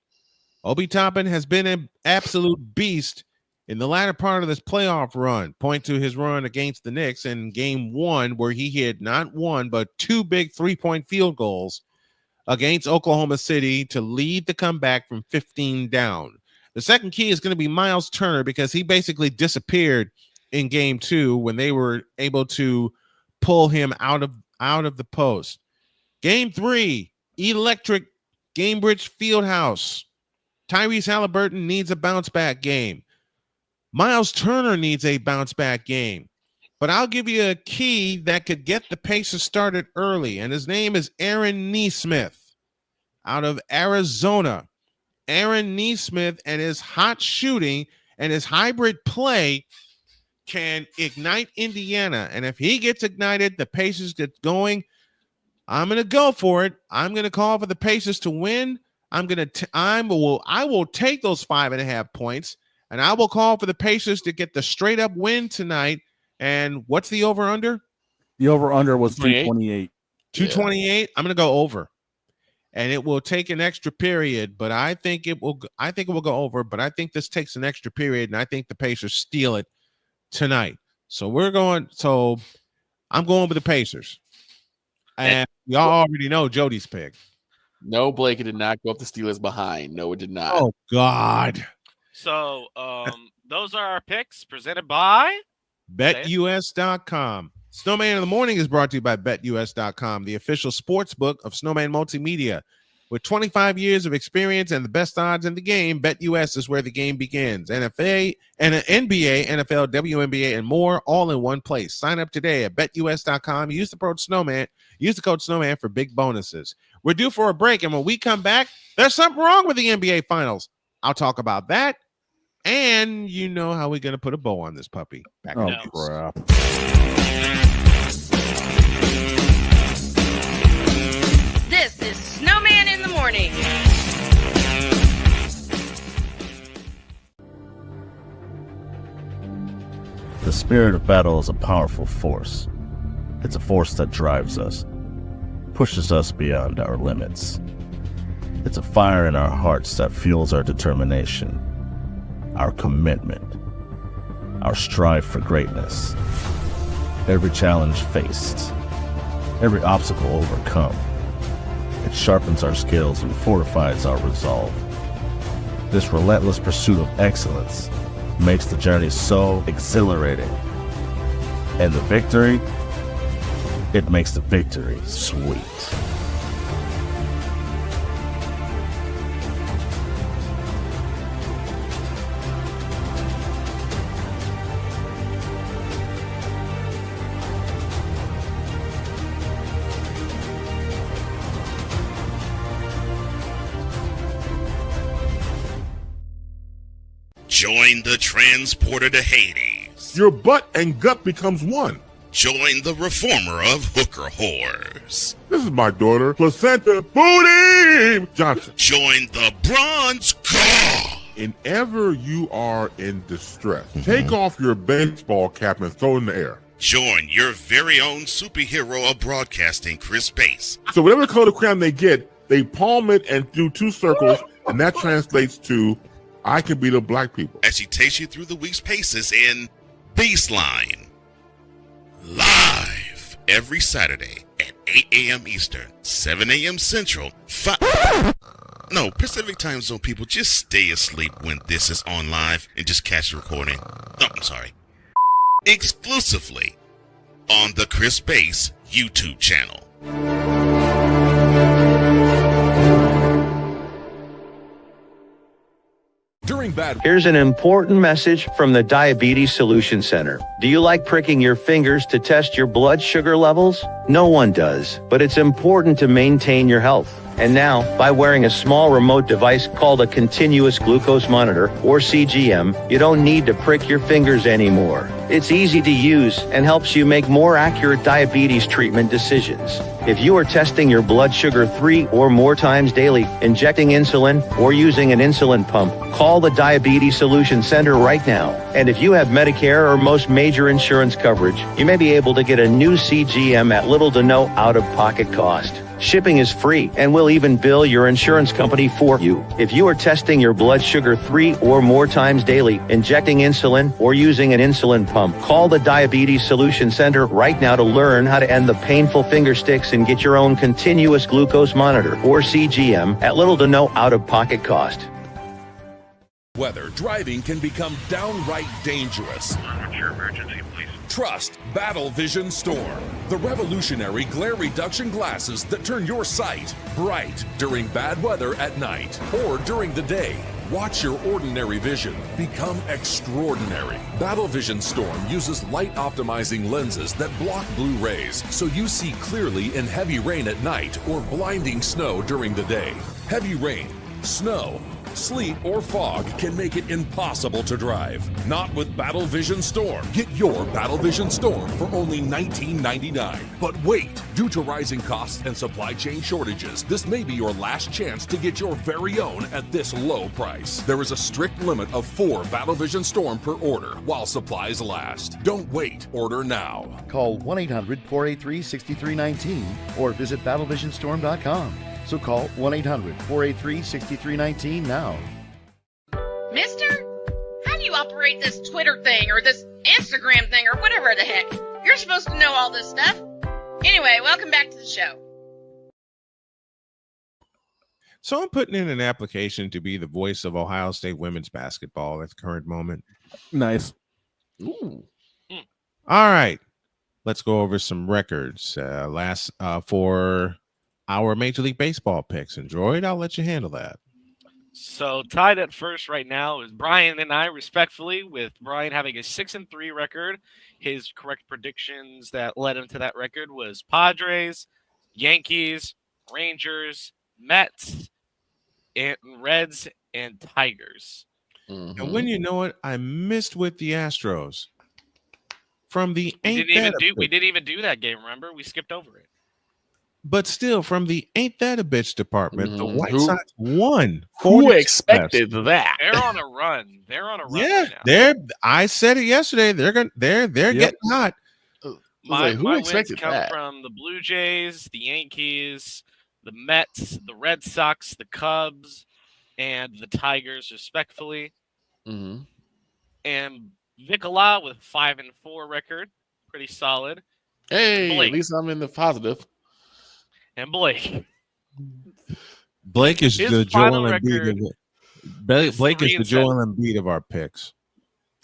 Obi Toppin has been an absolute beast in the latter part of this playoff run. Point to his run against the Knicks in game 1, where he hit not 1, but 2 big 3-point field goals against Oklahoma City to lead the comeback from 15 down. The second key is going to be Miles Turner, because he basically disappeared in game 2 when they were able to pull him out of the post. Game 3, electric Gainbridge Fieldhouse. Tyrese Halliburton needs a bounce back game. Miles Turner needs a bounce back game. But I'll give you a key that could get the Pacers started early, and his name is Aaron Nesmith out of Arizona. Aaron Nesmith and his hot shooting and his hybrid play can ignite Indiana. And if he gets ignited, the Pacers get going. I'm going to go for it. I'm going to call for the Pacers to win. I will take those 5.5 points, and I will call for the Pacers to get the straight up win tonight. And what's the over under? The over under was 228. 228. I'm going to go over. And it will take an extra period, but I think it will go over, but I think this takes an extra period, and I think the Pacers steal it tonight. So I'm going with the Pacers. And y'all already know Jody's pick. No, Blake, it did not go up the Steelers behind. No, it did not. Oh, God. So those are our picks presented by BetUS.com. Snowman in the Morning is brought to you by BetUS.com, the official sports book of Snowman Multimedia. With 25 years of experience and the best odds in the game, BetUS is where the game begins. NBA, NFL, WNBA, and more, all in one place. Sign up today at BetUS.com. Use the code Snowman for big bonuses. We're due for a break, and when we come back, there's something wrong with the NBA Finals. I'll talk about that, and you know how we're going to put a bow on this puppy. Back Oh, in the crap. This is Snowman in the Morning. The spirit of battle is a powerful force. It's a force that drives us, pushes us beyond our limits. It's a fire in our hearts that fuels our determination, our commitment, our strive for greatness. Every challenge faced, every obstacle overcome, it sharpens our skills and fortifies our resolve. This relentless pursuit of excellence makes the journey so exhilarating. And the victory, it makes the victory sweet. Join the transporter to Hades. Your butt and gut becomes one. Join the reformer of hooker whores. This is my daughter, Placenta Booty Johnson. Join the bronze car. Whenever you are in distress, take off your baseball cap and throw it in the air. Join your very own superhero of broadcasting, Chris Bass. So whatever color crayon they get, they palm it and do 2 circles, and that translates to I can beat up black people. As she takes you through the week's paces in Baseline. Live every Saturday at 8 a.m. Eastern, 7 a.m. Central, Pacific Time Zone people, just stay asleep when this is on live and just catch the recording. No, I'm sorry. Exclusively on the Chris Bass YouTube channel. Here's an important message from the Diabetes Solution Center. Do you like pricking your fingers to test your blood sugar levels? No one does, but it's important to maintain your health. And now, by wearing a small remote device called a continuous glucose monitor, or CGM, you don't need to prick your fingers anymore. It's easy to use and helps you make more accurate diabetes treatment decisions. If you are testing your blood sugar 3 or more times daily, injecting insulin, or using an insulin pump, call the Diabetes Solution Center right now. And if you have Medicare or most major insurance coverage, you may be able to get a new CGM at little to no out-of-pocket cost. Shipping is free, and we'll even bill your insurance company for you. If you are testing your blood sugar 3 or more times daily, injecting insulin, or using an insulin pump, call the Diabetes Solution Center right now to learn how to end the painful finger sticks and get your own continuous glucose monitor, or CGM, at little to no out-of-pocket cost. Weather driving can become downright dangerous. What's your emergency, please? Trust Battle Vision Storm, the revolutionary glare reduction glasses that turn your sight bright during bad weather at night or during the day. Watch your ordinary vision become extraordinary. Battle Vision Storm uses light optimizing lenses that block blue rays so you see clearly in heavy rain at night or blinding snow during the day. Heavy rain, Snow, sleet, or fog can make it impossible to drive. Not with Battle Vision Storm. Get your Battle Vision Storm for only $19.99. But wait, due to rising costs and supply chain shortages, this may be your last chance to get your very own at this low price. There is a strict limit of 4 Battle Vision Storm per order while supplies last. Don't wait, order now. Call 1-800-483-6319 or visit battlevisionstorm.com. So call 1-800-483-6319 now. Mister, how do you operate this Twitter thing or this Instagram thing or whatever the heck? You're supposed to know all this stuff. Anyway, welcome back to the show. So I'm putting in an application to be the voice of Ohio State women's basketball at the current moment. Nice. Ooh. All right. Let's go over some records. For our Major League Baseball picks. And Droid, I'll let you handle that. So tied at first right now is Brian and I, respectfully, with Brian having a 6-3 record. His correct predictions that led him to that record was Padres, Yankees, Rangers, Mets, and Reds, and Tigers. Mm-hmm. And when you know it, I missed with the Astros. From the we didn't even do that game, remember? We skipped over it. But still, from the ain't that a bitch department, the White Sox won. Who expected that? They're on a run. They're on a run. Yeah, right now. I said it yesterday. They're getting hot. My wins come from the Blue Jays, the Yankees, the Mets, the Red Sox, the Cubs, and the Tigers, respectfully. Mm-hmm. And Nicola with 5-4 record, pretty solid. Hey, Blake. At least I'm in the positive. And Blake. Blake is His the final Joel Embiid of it. Blake is the 3-7. Joel Embiid of our picks.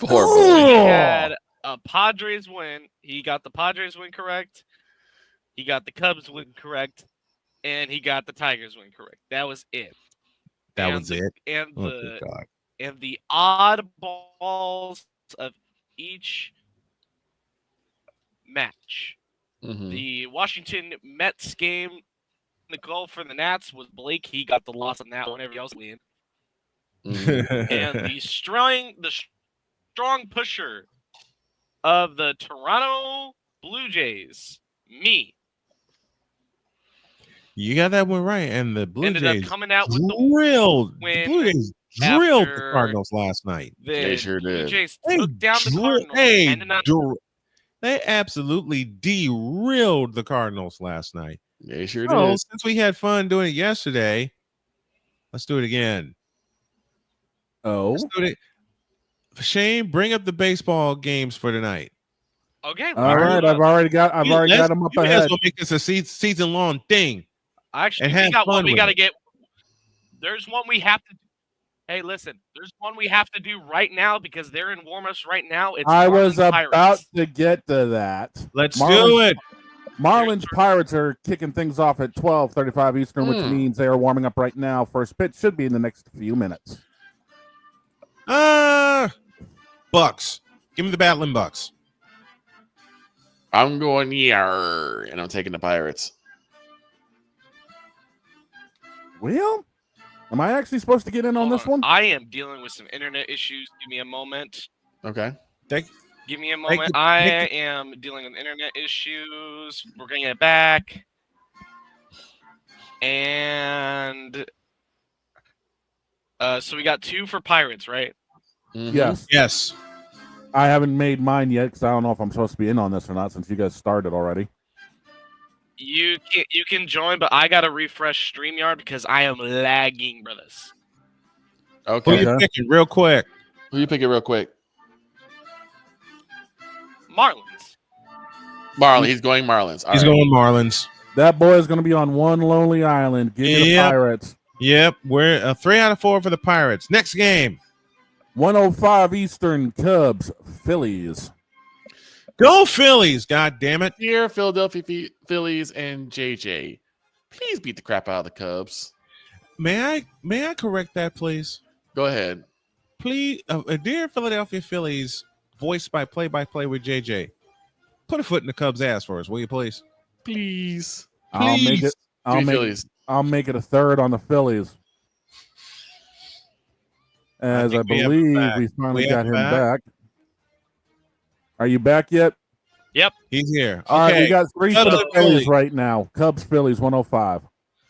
He had a Padres win. He got the Padres win correct. He got the Cubs win correct. And he got the Tigers win correct. That was it. That was it. And Oh, God. and the oddballs of each match. Mm-hmm. The Washington Mets game, the goal for the Nats was Blake. He got the loss on that one. Everybody else win. Mm-hmm. And the strong pusher of the Toronto Blue Jays, me. You got that one right. And the Blue Ended Jays up coming out with the drilled. win Blue Jays drilled the after Cardinals last night. They sure Blue did. Jays took down the Cardinals. They absolutely derailed the Cardinals last night. They sure So, did. since we had fun doing it yesterday, let's do it again. Oh, let's do it. Shane, bring up the baseball games for tonight. Okay. All right, I've already got them up ahead. We'll make this a season-long thing. Actually, and we got one we got to it. get. There's one we have to. Hey, listen. There's one we have to do right now because they're in warm-ups right now. It's I was Marlins about Pirates. to get to that. Let's do it. Marlins Pirates are kicking things off at 12:35 Eastern, which means they are warming up right now. First pitch should be in the next few minutes. Bucks. Give me the battling Bucks. I'm going and I'm taking the Pirates. Well, am I actually supposed to get in on this one? I am dealing with some internet issues. Give me a moment. Okay. Give me a moment. I am dealing with internet issues. We're bringing it back. And so we got 2 for Pirates, right? Mm-hmm. Yes. Yes. I haven't made mine yet because I don't know if I'm supposed to be in on this or not since you guys started already. You can join, but I gotta refresh StreamYard because I am lagging, brothers. Okay. Who you picking real quick? Who you picking real quick? Marlins. He's going Marlins. All He's right. going Marlins. That boy is going to be on one lonely island. Give me the Pirates. Yep. We're 3 out of 4 for the Pirates. Next game. 105 Eastern, Cubs, Phillies. Go Phillies, God damn it. Dear Philadelphia Phillies and JJ, please beat the crap out of the Cubs. May I correct that, please? Go ahead. Please, dear Philadelphia Phillies, voiced by play-by-play with JJ, put a foot in the Cubs' ass for us, will you please? Please. I'll make it. Phillies. I'll make it a third on the Phillies. As I think we have him believe back. we finally We have got him him back? back. Are you back yet? Yep. He's here. All right, Okay. we got 3 for Cubs the and Phillies Phillies. right now. Cubs, Phillies, 105.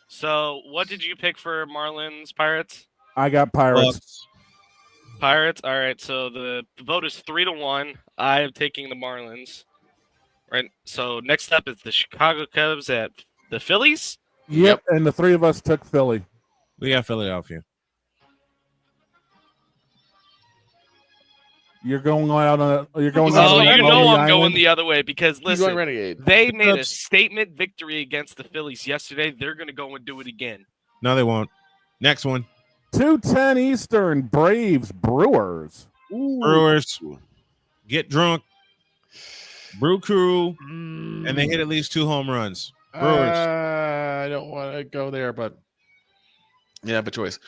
So, what did you pick for Marlins Pirates? I got Pirates. Bucks. Pirates. All right. So the vote is 3-1. I am taking the Marlins. Right. So next up is the Chicago Cubs at the Phillies. Yep, and the 3 of us took Philly. We got Philadelphia. You're going out on a, you're going. Oh, out on you a know lonely I'm going island? the other way because He's going listen, Renegade. they The made a Cubs- statement victory against the Phillies yesterday. They're going to go and do it again. No, they won't. Next one. 2:10 Eastern. Braves, Brewers. Brewers. Get drunk. Brew Crew. And they hit at least 2 home runs. Brewers. I don't want to go there, but yeah, but choice.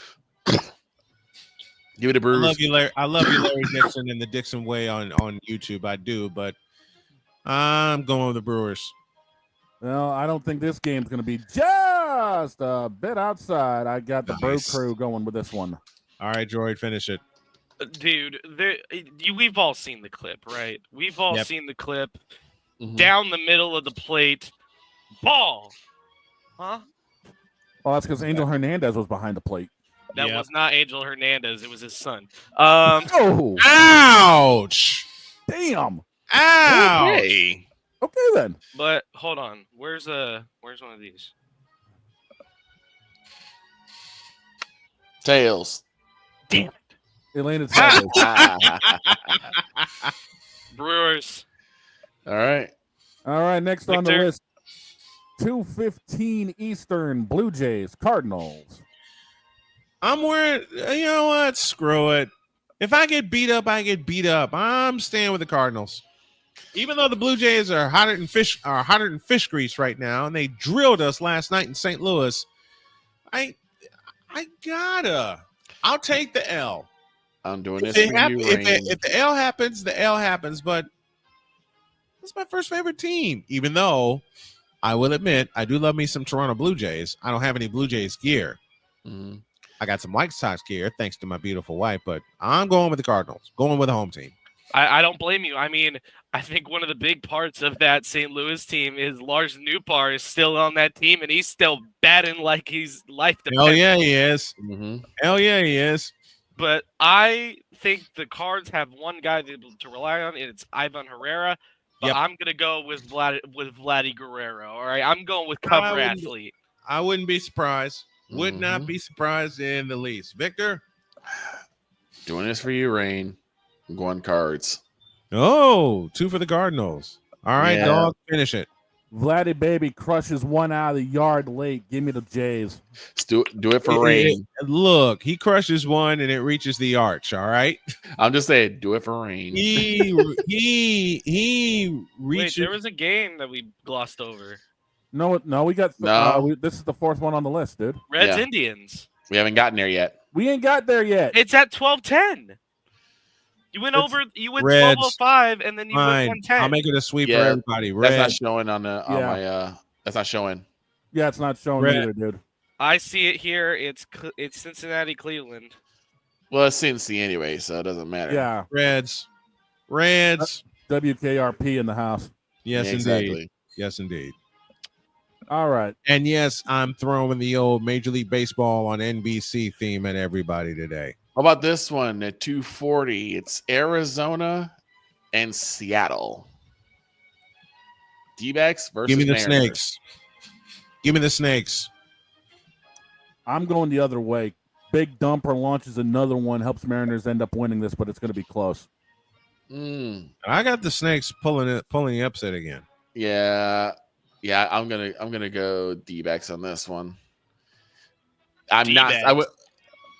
Give it a I Brewers. love you, Larry. I love you, Larry Dixon, and the Dixon way on YouTube. I do, but I'm going with the Brewers. Well, I don't think this game's going to be just a bit outside. I got the Brew Crew going with this one. All right, Droid, finish it. Dude, we've all seen the clip, right? We've all Yep. seen the clip. Down the middle of the plate. Ball. Huh? Well, that's because Angel Hernandez was behind the plate. That was not Angel Hernandez. It was his son. Oh. Ouch. Damn. Ouch. Okay. Okay, then. But hold on. Where's one of these? Tails. Damn it. It landed sideways. Brewers. All right. All right, next on the Victor. list. 2:15 Eastern. Blue Jays, Cardinals. I'm wearing. You know what? Screw it. If I get beat up, I get beat up. I'm staying with the Cardinals. Even though the Blue Jays are hotter than fish grease right now, and they drilled us last night in St. Louis, I gotta. I'll take the L. I'm doing this If, for you, Rain. if the L happens, the L happens. But it's my first favorite team. Even though I will admit I do love me some Toronto Blue Jays. I don't have any Blue Jays gear. Mhm. I got some White Sox gear thanks to my beautiful wife, but I'm going with the Cardinals. Going with the home team. I don't blame you. I mean, I think one of the big parts of that St. Louis team is Lars Nootbaar is still on that team, and he's still batting like he's life depends. Hell yeah, he is. Mm-hmm. Hell yeah, he is. But I think the Cards have one guy to rely on, and it's Ivan Herrera. But Yep. I'm gonna go with Vladdy Guerrero. All right, I'm going with I cover wouldn't- athlete. I wouldn't be surprised. Would Mm-hmm. not be surprised in the least. Victor? Doing this for you, Rain. I'm going Cards. Oh, 2 for the Cardinals. All right, Yeah. dog, finish it. Vladdy Baby crushes one out of the yard late. Give me the Jays. Let's do it for Rain. Look, he crushes one and it reaches the arch. All right. I'm just saying, do it for Rain. He Wait, reaches. there was a game that we glossed over. No, we got. No. This is the 4th one on the list, dude. Reds Yeah. Indians. We haven't gotten there yet. We ain't got there yet. It's at 12:10. You went It's over. You went Reds. 12:05, and then you Fine. went 110. I'll make it a sweep for Yeah, everybody. That's not Red. showing on the on Yeah. my. That's not showing. Yeah, it's not showing Red. either, dude. I see it here. It's Cincinnati, Cleveland. Well, it's Cincy anyway, so it doesn't matter. Yeah. Reds. WKRP in the house. Yes, Yeah, indeed. exactly. Yes, indeed. All right. And yes, I'm throwing the old Major League Baseball on NBC theme at everybody today. How about this one at 2:40? It's Arizona and Seattle. D-backs versus Give me the Mariners. Snakes. Give me the Snakes. I'm going the other way. Big Dumper launches another one, helps Mariners end up winning this, but it's going to be close. I got the Snakes pulling the upset again. Yeah. I'm gonna go D-backs on this one. I'm not. I would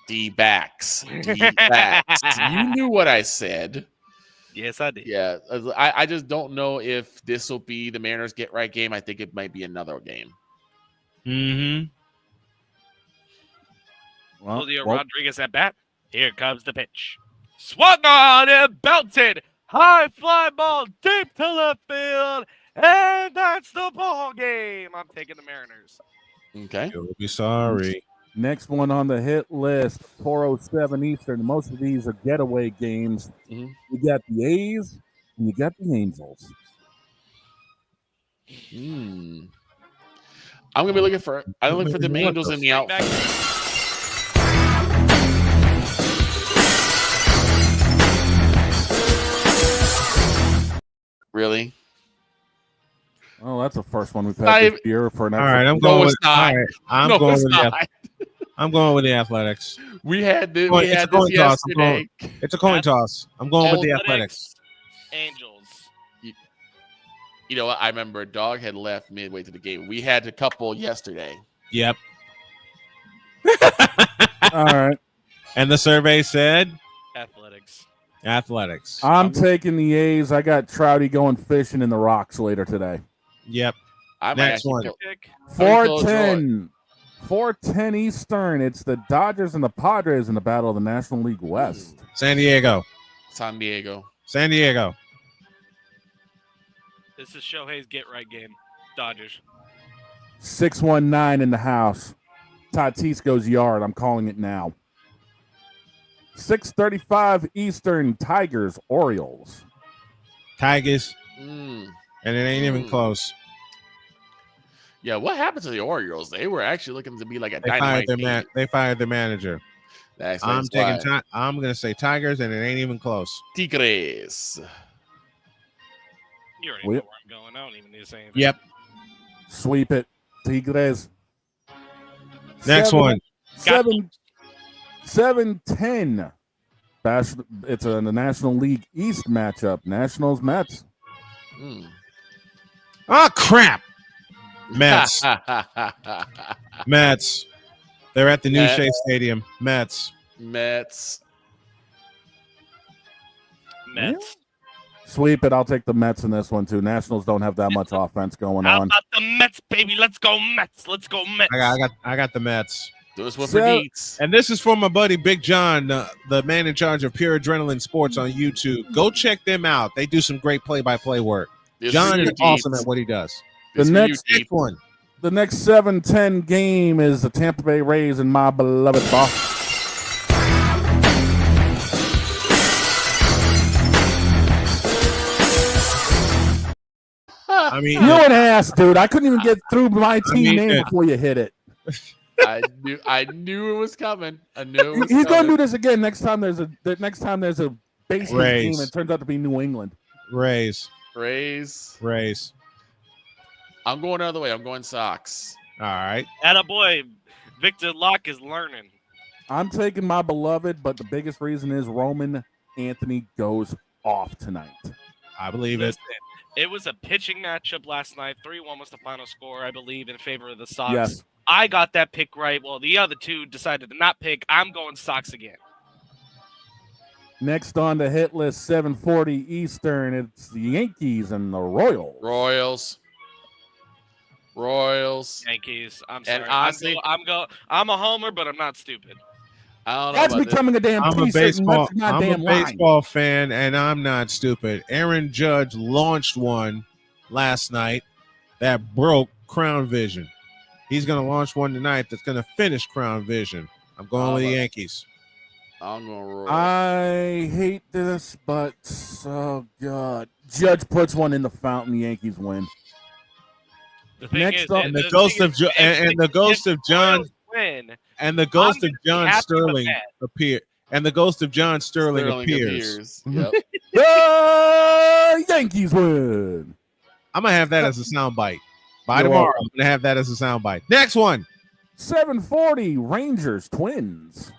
D-backs. D-backs. You knew what I said. Yes, I did. Yeah, I just don't know if this will be the Mariners get right game. I think it might be another game. Mm-hmm. Julio Rodriguez at bat. Here comes the pitch. Swung on and belted. High fly ball deep to left field. And that's the ball game. I'm taking the Mariners. Okay. You'll be sorry. Next one on the hit list, 4:07 Eastern. Most of these are getaway games. Mhm. You got the A's and you got the Angels. I'm gonna be looking for. I look for the Angels in the outfield. Really? Oh, that's the first one we've had this year for an. All right, I'm going with. All right, I'm going with the. I'm going with the Athletics. We had this, It's a coin toss. yesterday. It's a coin toss. I'm going with the Athletics. Angels. You know what? I remember Dog had left midway through the game. We had a couple yesterday. Yep. All right. And the survey said Athletics. Athletics. I'm taking the A's. I got Trouty going fishing in the rocks later today. Yep. I Next one. 4:10 Eastern. It's the Dodgers and the Padres in the battle of the National League West. San Diego. San Diego. San Diego. This is Shohei's get right game. Dodgers. 619 in the house. Tatis goes yard. I'm calling it now. 6:35 Eastern. Tigers, Orioles. Tigers. And it ain't even close. Yeah, what happened to the Orioles? They were actually looking to be like a They fired dynamite their team. they fired their manager. I'm why. I'm gonna say Tigers, and it ain't even close. Tigres. You already know where I'm going. I don't even need to say anything. Yep. Sweep it. Tigres. Next one. 7-10. It's a National League East matchup. Nationals, Mets. Oh, crap. Mets. Mets. They're at the new Shea Stadium. Mets. Mets. Sweep it. I'll take the Mets in this one, too. Nationals don't have that much offense going How on. about the Mets, baby? Let's go Mets. Let's go Mets. I got the Mets. Do us one for Deets. And this is for my buddy Big John, the man in charge of Pure Adrenaline Sports on YouTube. Go check them out. They do some great play-by-play work. John is awesome at what he does. The next one. The next 7-10 game is the Tampa Bay Rays and my beloved Boston. I mean, you're an ass, dude. I couldn't even get through my team name before you hit it. I knew it was coming. I knew it was He's going to coming. do this again next time there's a baseball Rays. team and it turns out to be New England. Rays. I'm going the other way. I'm going Sox. All right. Attaboy. Victor Locke is learning. I'm taking my beloved, but the biggest reason is Roman Anthony goes off tonight. I believe it. It was a pitching matchup last night. 3-1 was the final score, I believe, in favor of the Sox. Yes. I got that pick right. Well, the other two decided to not pick. I'm going Sox again. Next on the hit list, 7:40 Eastern, it's the Yankees and the Royals. Royals. Yankees. I'm sorry. And honestly, I'm a homer, but I'm not stupid. I don't know That's about becoming a damn I'm a t-shirt and baseball. that's not I'm a damn line. baseball fan, and I'm not stupid. Aaron Judge launched one last night that broke Crown Vision. He's going to launch one tonight that's going to finish Crown Vision. I'm going with the Yankees. I'm going Royals. I hate this, but oh god, Judge puts one in the fountain. The Yankees win. The thing Next is, up, And the ghost of the ghost of John win. and the ghost of John happy with Sterling that. appear. And the ghost of John Sterling appears. Yep. The Yankees win. I'm gonna have that as a soundbite. By You're tomorrow, welcome. I'm gonna have that as a soundbite. Next one. 7:40 Rangers Twins.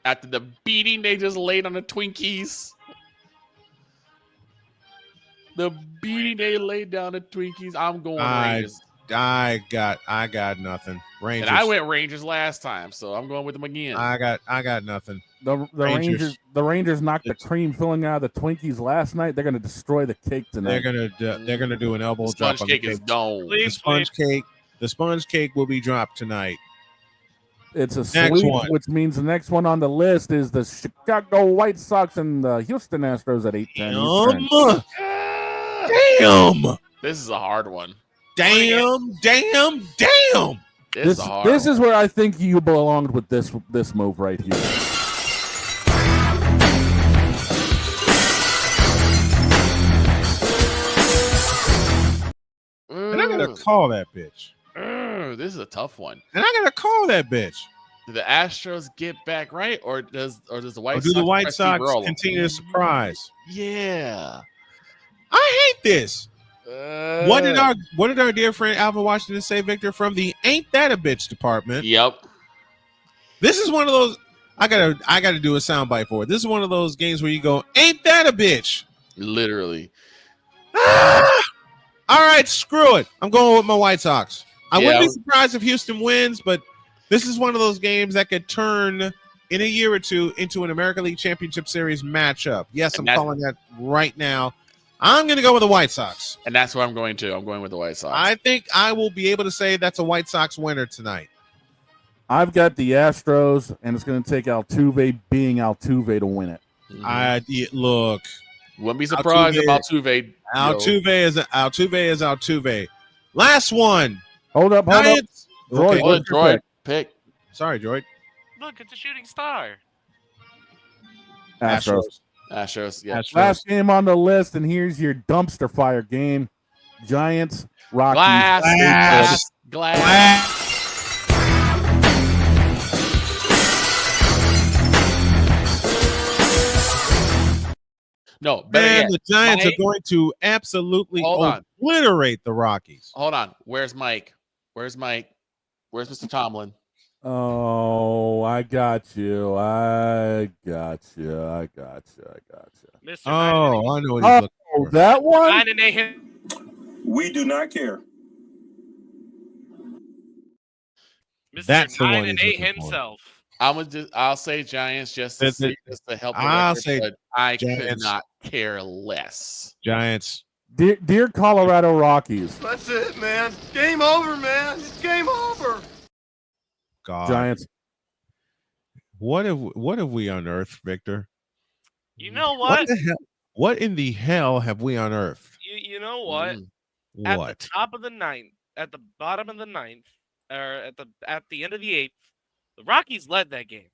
After the beating they just laid on the Twinkies. The beating they laid down the Twinkies. I'm going Rangers. I got nothing. Rangers. And I went Rangers last time, so I'm going with them again. I got nothing. The Rangers knocked the cream filling out of the Twinkies last night. They're going to destroy the cake tonight. They're gonna do an elbow The drop sponge on the cake is cake. gone. The sponge cake will be dropped tonight. It's a Next sweep, one. which means the next one on the list is the Chicago White Sox and the Houston Astros at 8:10 Eastern. Damn. This is a hard one. Damn. This is where I think you belonged with this move right here. And I gotta call that bitch. This is a tough one. And I gotta call that bitch. Do the Astros get back right, or does the White Sox? Do the White press Sox roll 'em? continue to surprise? Yeah. I hate this. What did our dear friend Alvin Washington say, Victor, from the Ain't That a Bitch department? Yep. This is one of those. I gotta do a soundbite for it. This is one of those games where you go, "Ain't that a bitch?" Literally. All right, screw it. I'm going with my White Sox. I Yeah. wouldn't be surprised if Houston wins, but this is one of those games that could turn in a year or two into an American League Championship Series matchup. Yes, I'm calling that right now. I'm going to go with the White Sox. And that's what I'm going to. I'm going with the White Sox. I think I will be able to say that's a White Sox winner tonight. I've got the Astros, and it's going to take Altuve being Altuve to win it. Look. Wouldn't be surprised if Altuve. Altuve is Altuve. Last one. Hold up. Droid, pick. Sorry, Droid. Look, it's a shooting star. Astros. Yeah. Last game on the list, and here's your dumpster fire game. Giants, Rockies. Glass. No, man, the Giants are going to absolutely obliterate the Rockies. Hold on. Where's Mike? Where's Mr. Tomlin? Oh, I got you. Mr. Oh, I know what he's looking for. That one? 9 and 8. We do not care. Mr. That's the 9 one and he's 8 looking for. himself. I'll say Giants just to help. I'll record, say but I could Giants. not care less. Giants. Dear Colorado Rockies. That's it, man. Game over, man. It's game over. God. Giants. What have we unearthed, Victor? You know what? What in the hell have we unearthed? You know what? At the top of the ninth, at the bottom of the ninth, or at the end of the eighth, the Rockies led that game.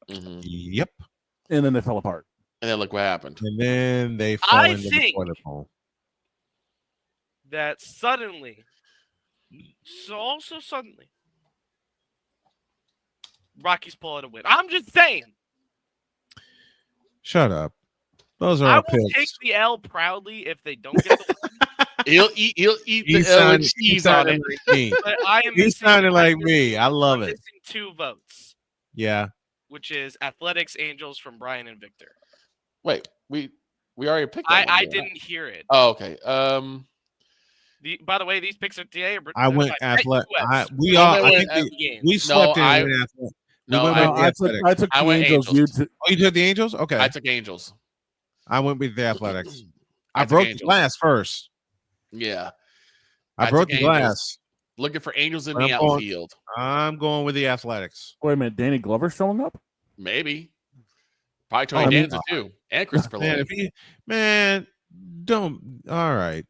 Yep. And then they fell apart. And then look what happened. And then they fell into the toilet bowl. That suddenly, Rockies pull out a win. I'm just saying. Shut up. Those are I our will picks. take the L proudly if they don't get the win. He'll eat the L and cheese on it. But I am He sounded like me. I love it. missing 2 votes, Yeah. which is Athletics Angels from Brian and Victor. Wait, we already picked that one, I right? didn't hear it. Oh, okay. By the way, these picks are today. I went athletic. We swept in with athletic. I took the went Angels. Angels. You took the Angels? Okay. I took Angels. I went with the Athletics. I I took broke the Angels. glass first. Yeah. I broke took the Angels. glass. Looking for Angels in I'm the going- outfield. I'm going with the Athletics. Wait a minute. Danny Glover showing up? Maybe. Probably Tony Danza too. And Christopher Man, Lloyd. don't. All right.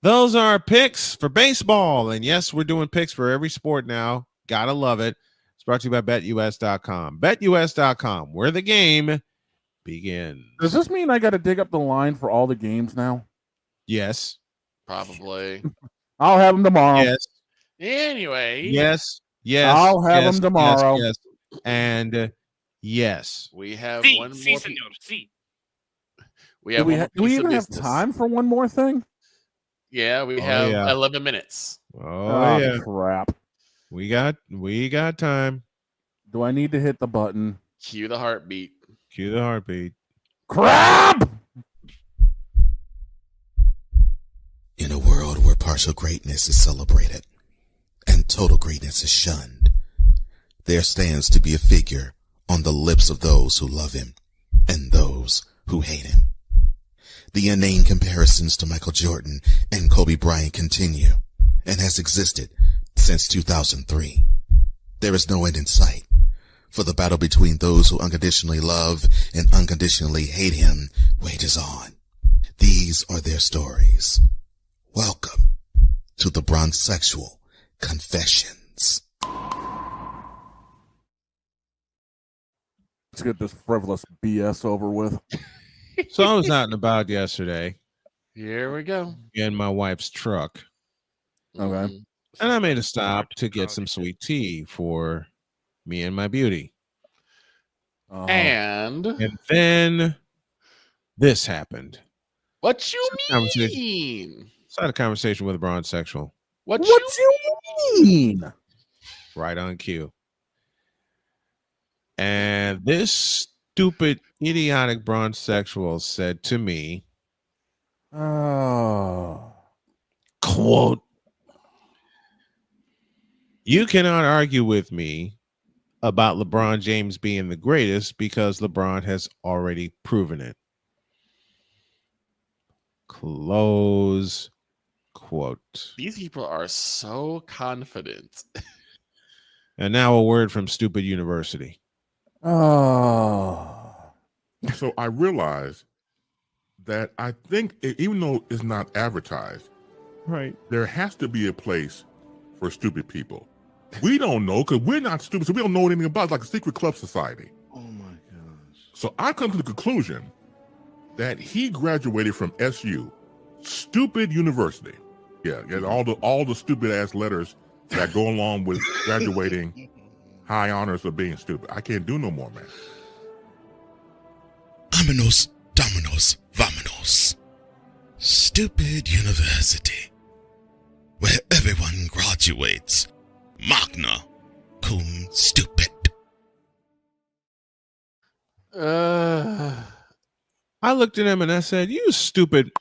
Those are our picks for baseball. And yes, we're doing picks for every sport now. Gotta love it. It's brought to you by BetUS.com. BetUS.com, where the game begins. Does this mean I got to dig up the line for all the games now? Yes. Probably. I'll have them tomorrow. Yes. Anyway. Yes. Yes. I'll have yes, them tomorrow. Yes. And yes. We have Sí, one sí, more. señor, sí. We have one more Do we piece of even have business. time for one more thing? Yeah, we Oh, have yeah. 11 minutes. Oh, yeah. Crap. We got time. Do I need to hit the button? Cue the heartbeat. Cue the heartbeat. Crap! In a world where partial greatness is celebrated and total greatness is shunned, there stands to be a figure on the lips of those who love him and those who hate him. The inane comparisons to Michael Jordan and Kobe Bryant continue and has existed since 2003. There is no end in sight, for the battle between those who unconditionally love and unconditionally hate him wages on. These are their stories. Welcome to the Bronzexual Confessions. begins. Let's get this frivolous BS over with. So I was out and about yesterday. Here we go. In my wife's truck. Okay. And I made a stop to get some sweet tea for me and my beauty. And then this happened. What you mean? So I had a conversation with a bronze sexual. What you mean? Right on cue. And this stupid, idiotic bronze sexual said to me, quote, "You cannot argue with me about LeBron James being the greatest because LeBron has already proven it." Close quote. These people are so confident. And now a word from Stupid University. So I realized that I think even though it's not advertised, right, there has to be a place for stupid people. We don't know because we're not stupid, so we don't know anything about it. It's like a secret club society. Oh my gosh. So I come to the conclusion that he graduated from SU, Stupid University. Yeah, all the stupid ass letters that go along with graduating, high honors of being stupid. I can't do no more, man. Vámonos, dominos, vámonos. Stupid University, where everyone graduates. Magna cum stupid. I looked at him and I said, "You stupid.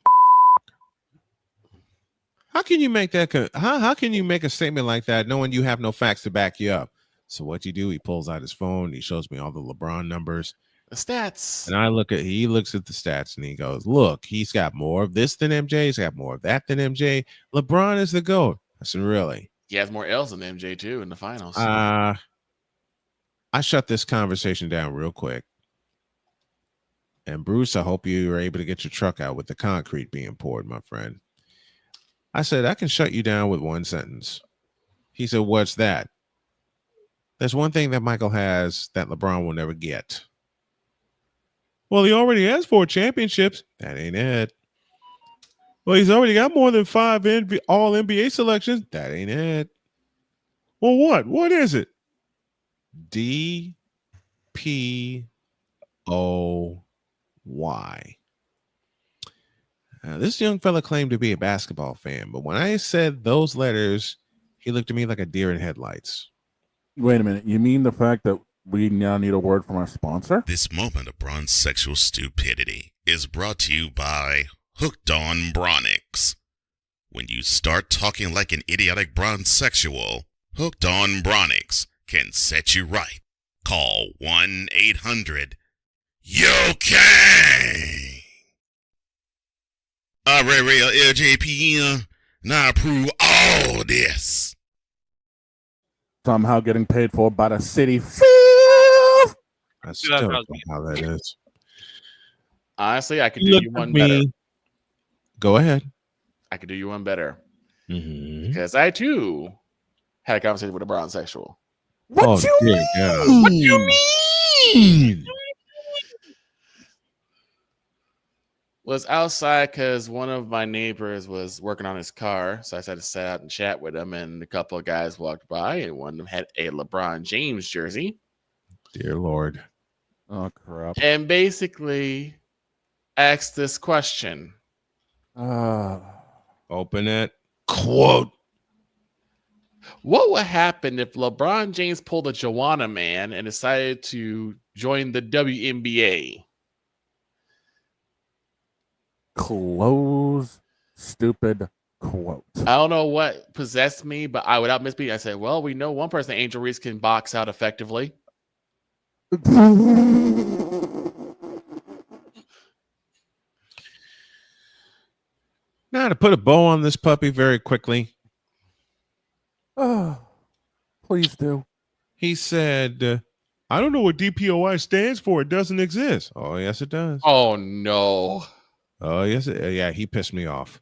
How can you make that? How can you make a statement like that knowing you have no facts to back you up?" So what you do? He pulls out his phone. He shows me all the LeBron numbers, the stats, and he looks at the stats and he goes, "Look, he's got more of this than MJ. He's got more of that than MJ. LeBron is the GOAT." I said, "Really?" He has more L's than MJ too in the finals. I shut this conversation down real quick. And Bruce, I hope you were able to get your truck out with the concrete being poured, my friend. I said, "I can shut you down with one sentence." He said, "What's that?" "There's one thing that Michael has that LeBron will never get." "Well, he already has 4 championships." "That ain't it." "Well, he's already got more than 5 all NBA selections." "That ain't it." "Well, what? What is it?" DPOY. This young fella claimed to be a basketball fan, but when I said those letters, he looked at me like a deer in headlights. Wait a minute. You mean the fact that we now need a word from our sponsor? This moment of bronze sexual stupidity is brought to you by Hooked on Bronix. When you start talking like an idiotic bronze sexual, Hooked on Bronix can set you right. Call 1-800-YOKAY. Real LJPM, now approve all this. Somehow getting paid for by the city. I still don't know how that is. Honestly, I could do you one better. Go ahead. I could do you one better. Because I too had a conversation with a bronze sexual. What you mean? What you mean? Was outside because one of my neighbors was working on his car, so I decided to sit out and chat with him. And a couple of guys walked by, and one of them had a LeBron James jersey. Dear Lord! Oh crap! And basically asked this question. Open it. Quote. What would happen if LeBron James pulled a Joanna man and decided to join the WNBA? Close stupid quote. I don't know what possessed me, but without misspeaking, I said, well, we know one person Angel Reese can box out effectively. Now to put a bow on this puppy very quickly. Oh, please do. He said, "I don't know what DPOI stands for. It doesn't exist." Oh, yes, it does. Oh, no. Oh, yes. Yeah, he pissed me off.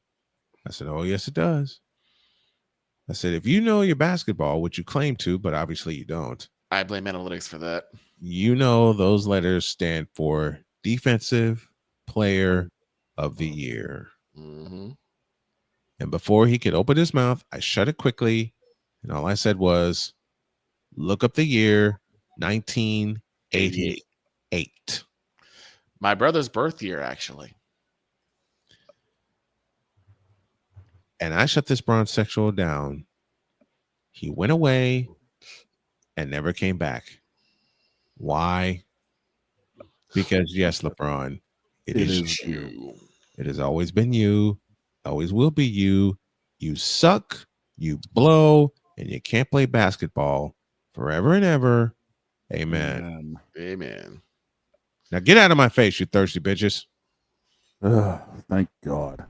I said, "Oh, yes, it does." I said, if you know your basketball, which you claim to, but obviously you don't. I blame analytics for that. You know those letters stand for Defensive Player of the Year. Mm-hmm. And before he could open his mouth, I shut it quickly. And all I said was, look up the year 1988. My brother's birth year, actually. And I shut this bronzexual down. He went away and never came back. Why? Because yes, LeBron, it is you. It has always been you. Always will be you. You suck. You blow. And you can't play basketball forever and ever. Amen. Amen. Now get out of my face, you thirsty bitches. Thank God.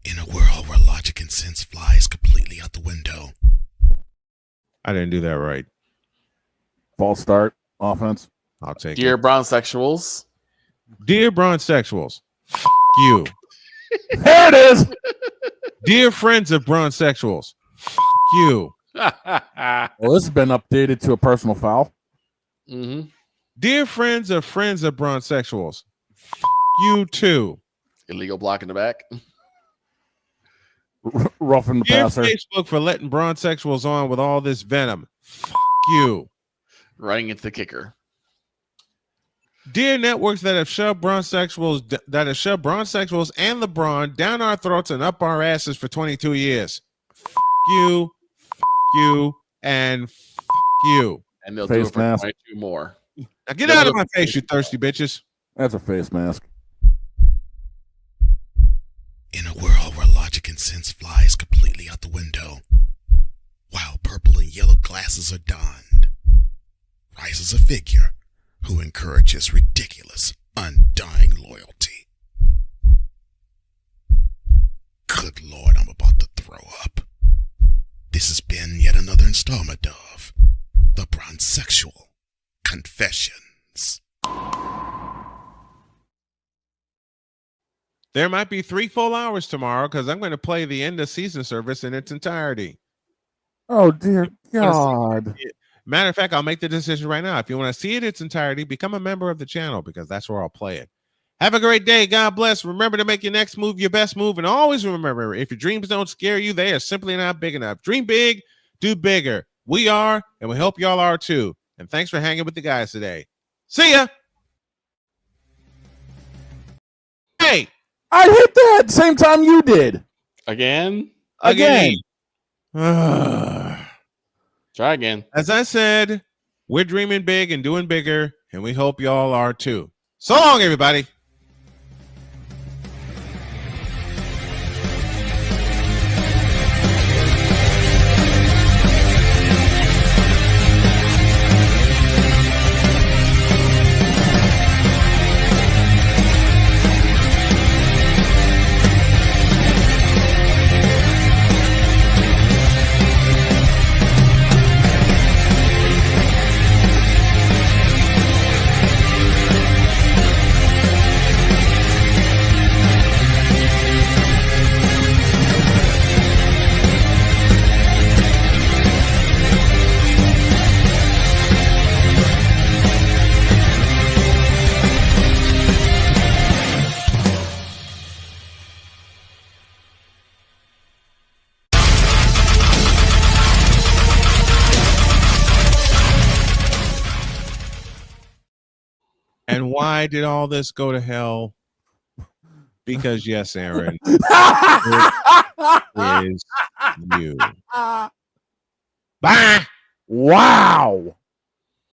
In a world where logic and sense flies completely out the window. I didn't do that right. False start. Offense. I'll take Dear it. Brownsexuals. Dear Brownsexuals. F you. There it is. Dear friends of Brownsexuals. F you. Well, this has been updated to a personal foul. Mm-hmm. Dear friends of Brownsexuals. F you too. Illegal block in the back. Roughing the Dear passer. Facebook for letting Brownsexuals on with all this venom. F you. Running into the kicker. Dear networks that have shoved Brownsexuals and LeBron down our throats and up our asses for 22 years. F you, and f you. And they'll Face do it for mask. 22 more. Now get out of my face, you thirsty bitches. That's a face mask. In a world where logic and sense flies completely out the window, while purple and yellow glasses are donned, rises a figure who encourages ridiculous, undying loyalty. Good Lord, I'm about to throw up. This has been yet another installment of The Brownsexual Confessions. There might be 3 full hours tomorrow because I'm going to play the end of season service in its entirety. Oh, dear God. Matter of fact, I'll make the decision right now. If you want to see it in its entirety, become a member of the channel because that's where I'll play it. Have a great day. God bless. Remember to make your next move your best move. And always remember, if your dreams don't scare you, they are simply not big enough. Dream big, do bigger. We are, and we hope y'all are too. And thanks for hanging with the guys today. See ya. Hey. I hit that same time you did. Again. Again. Try again. As I said, we're dreaming big and doing bigger, and we hope y'all are too. So long, everybody. And why did all this go to hell? Because yes, Aaron, it is you. Bye. Wow.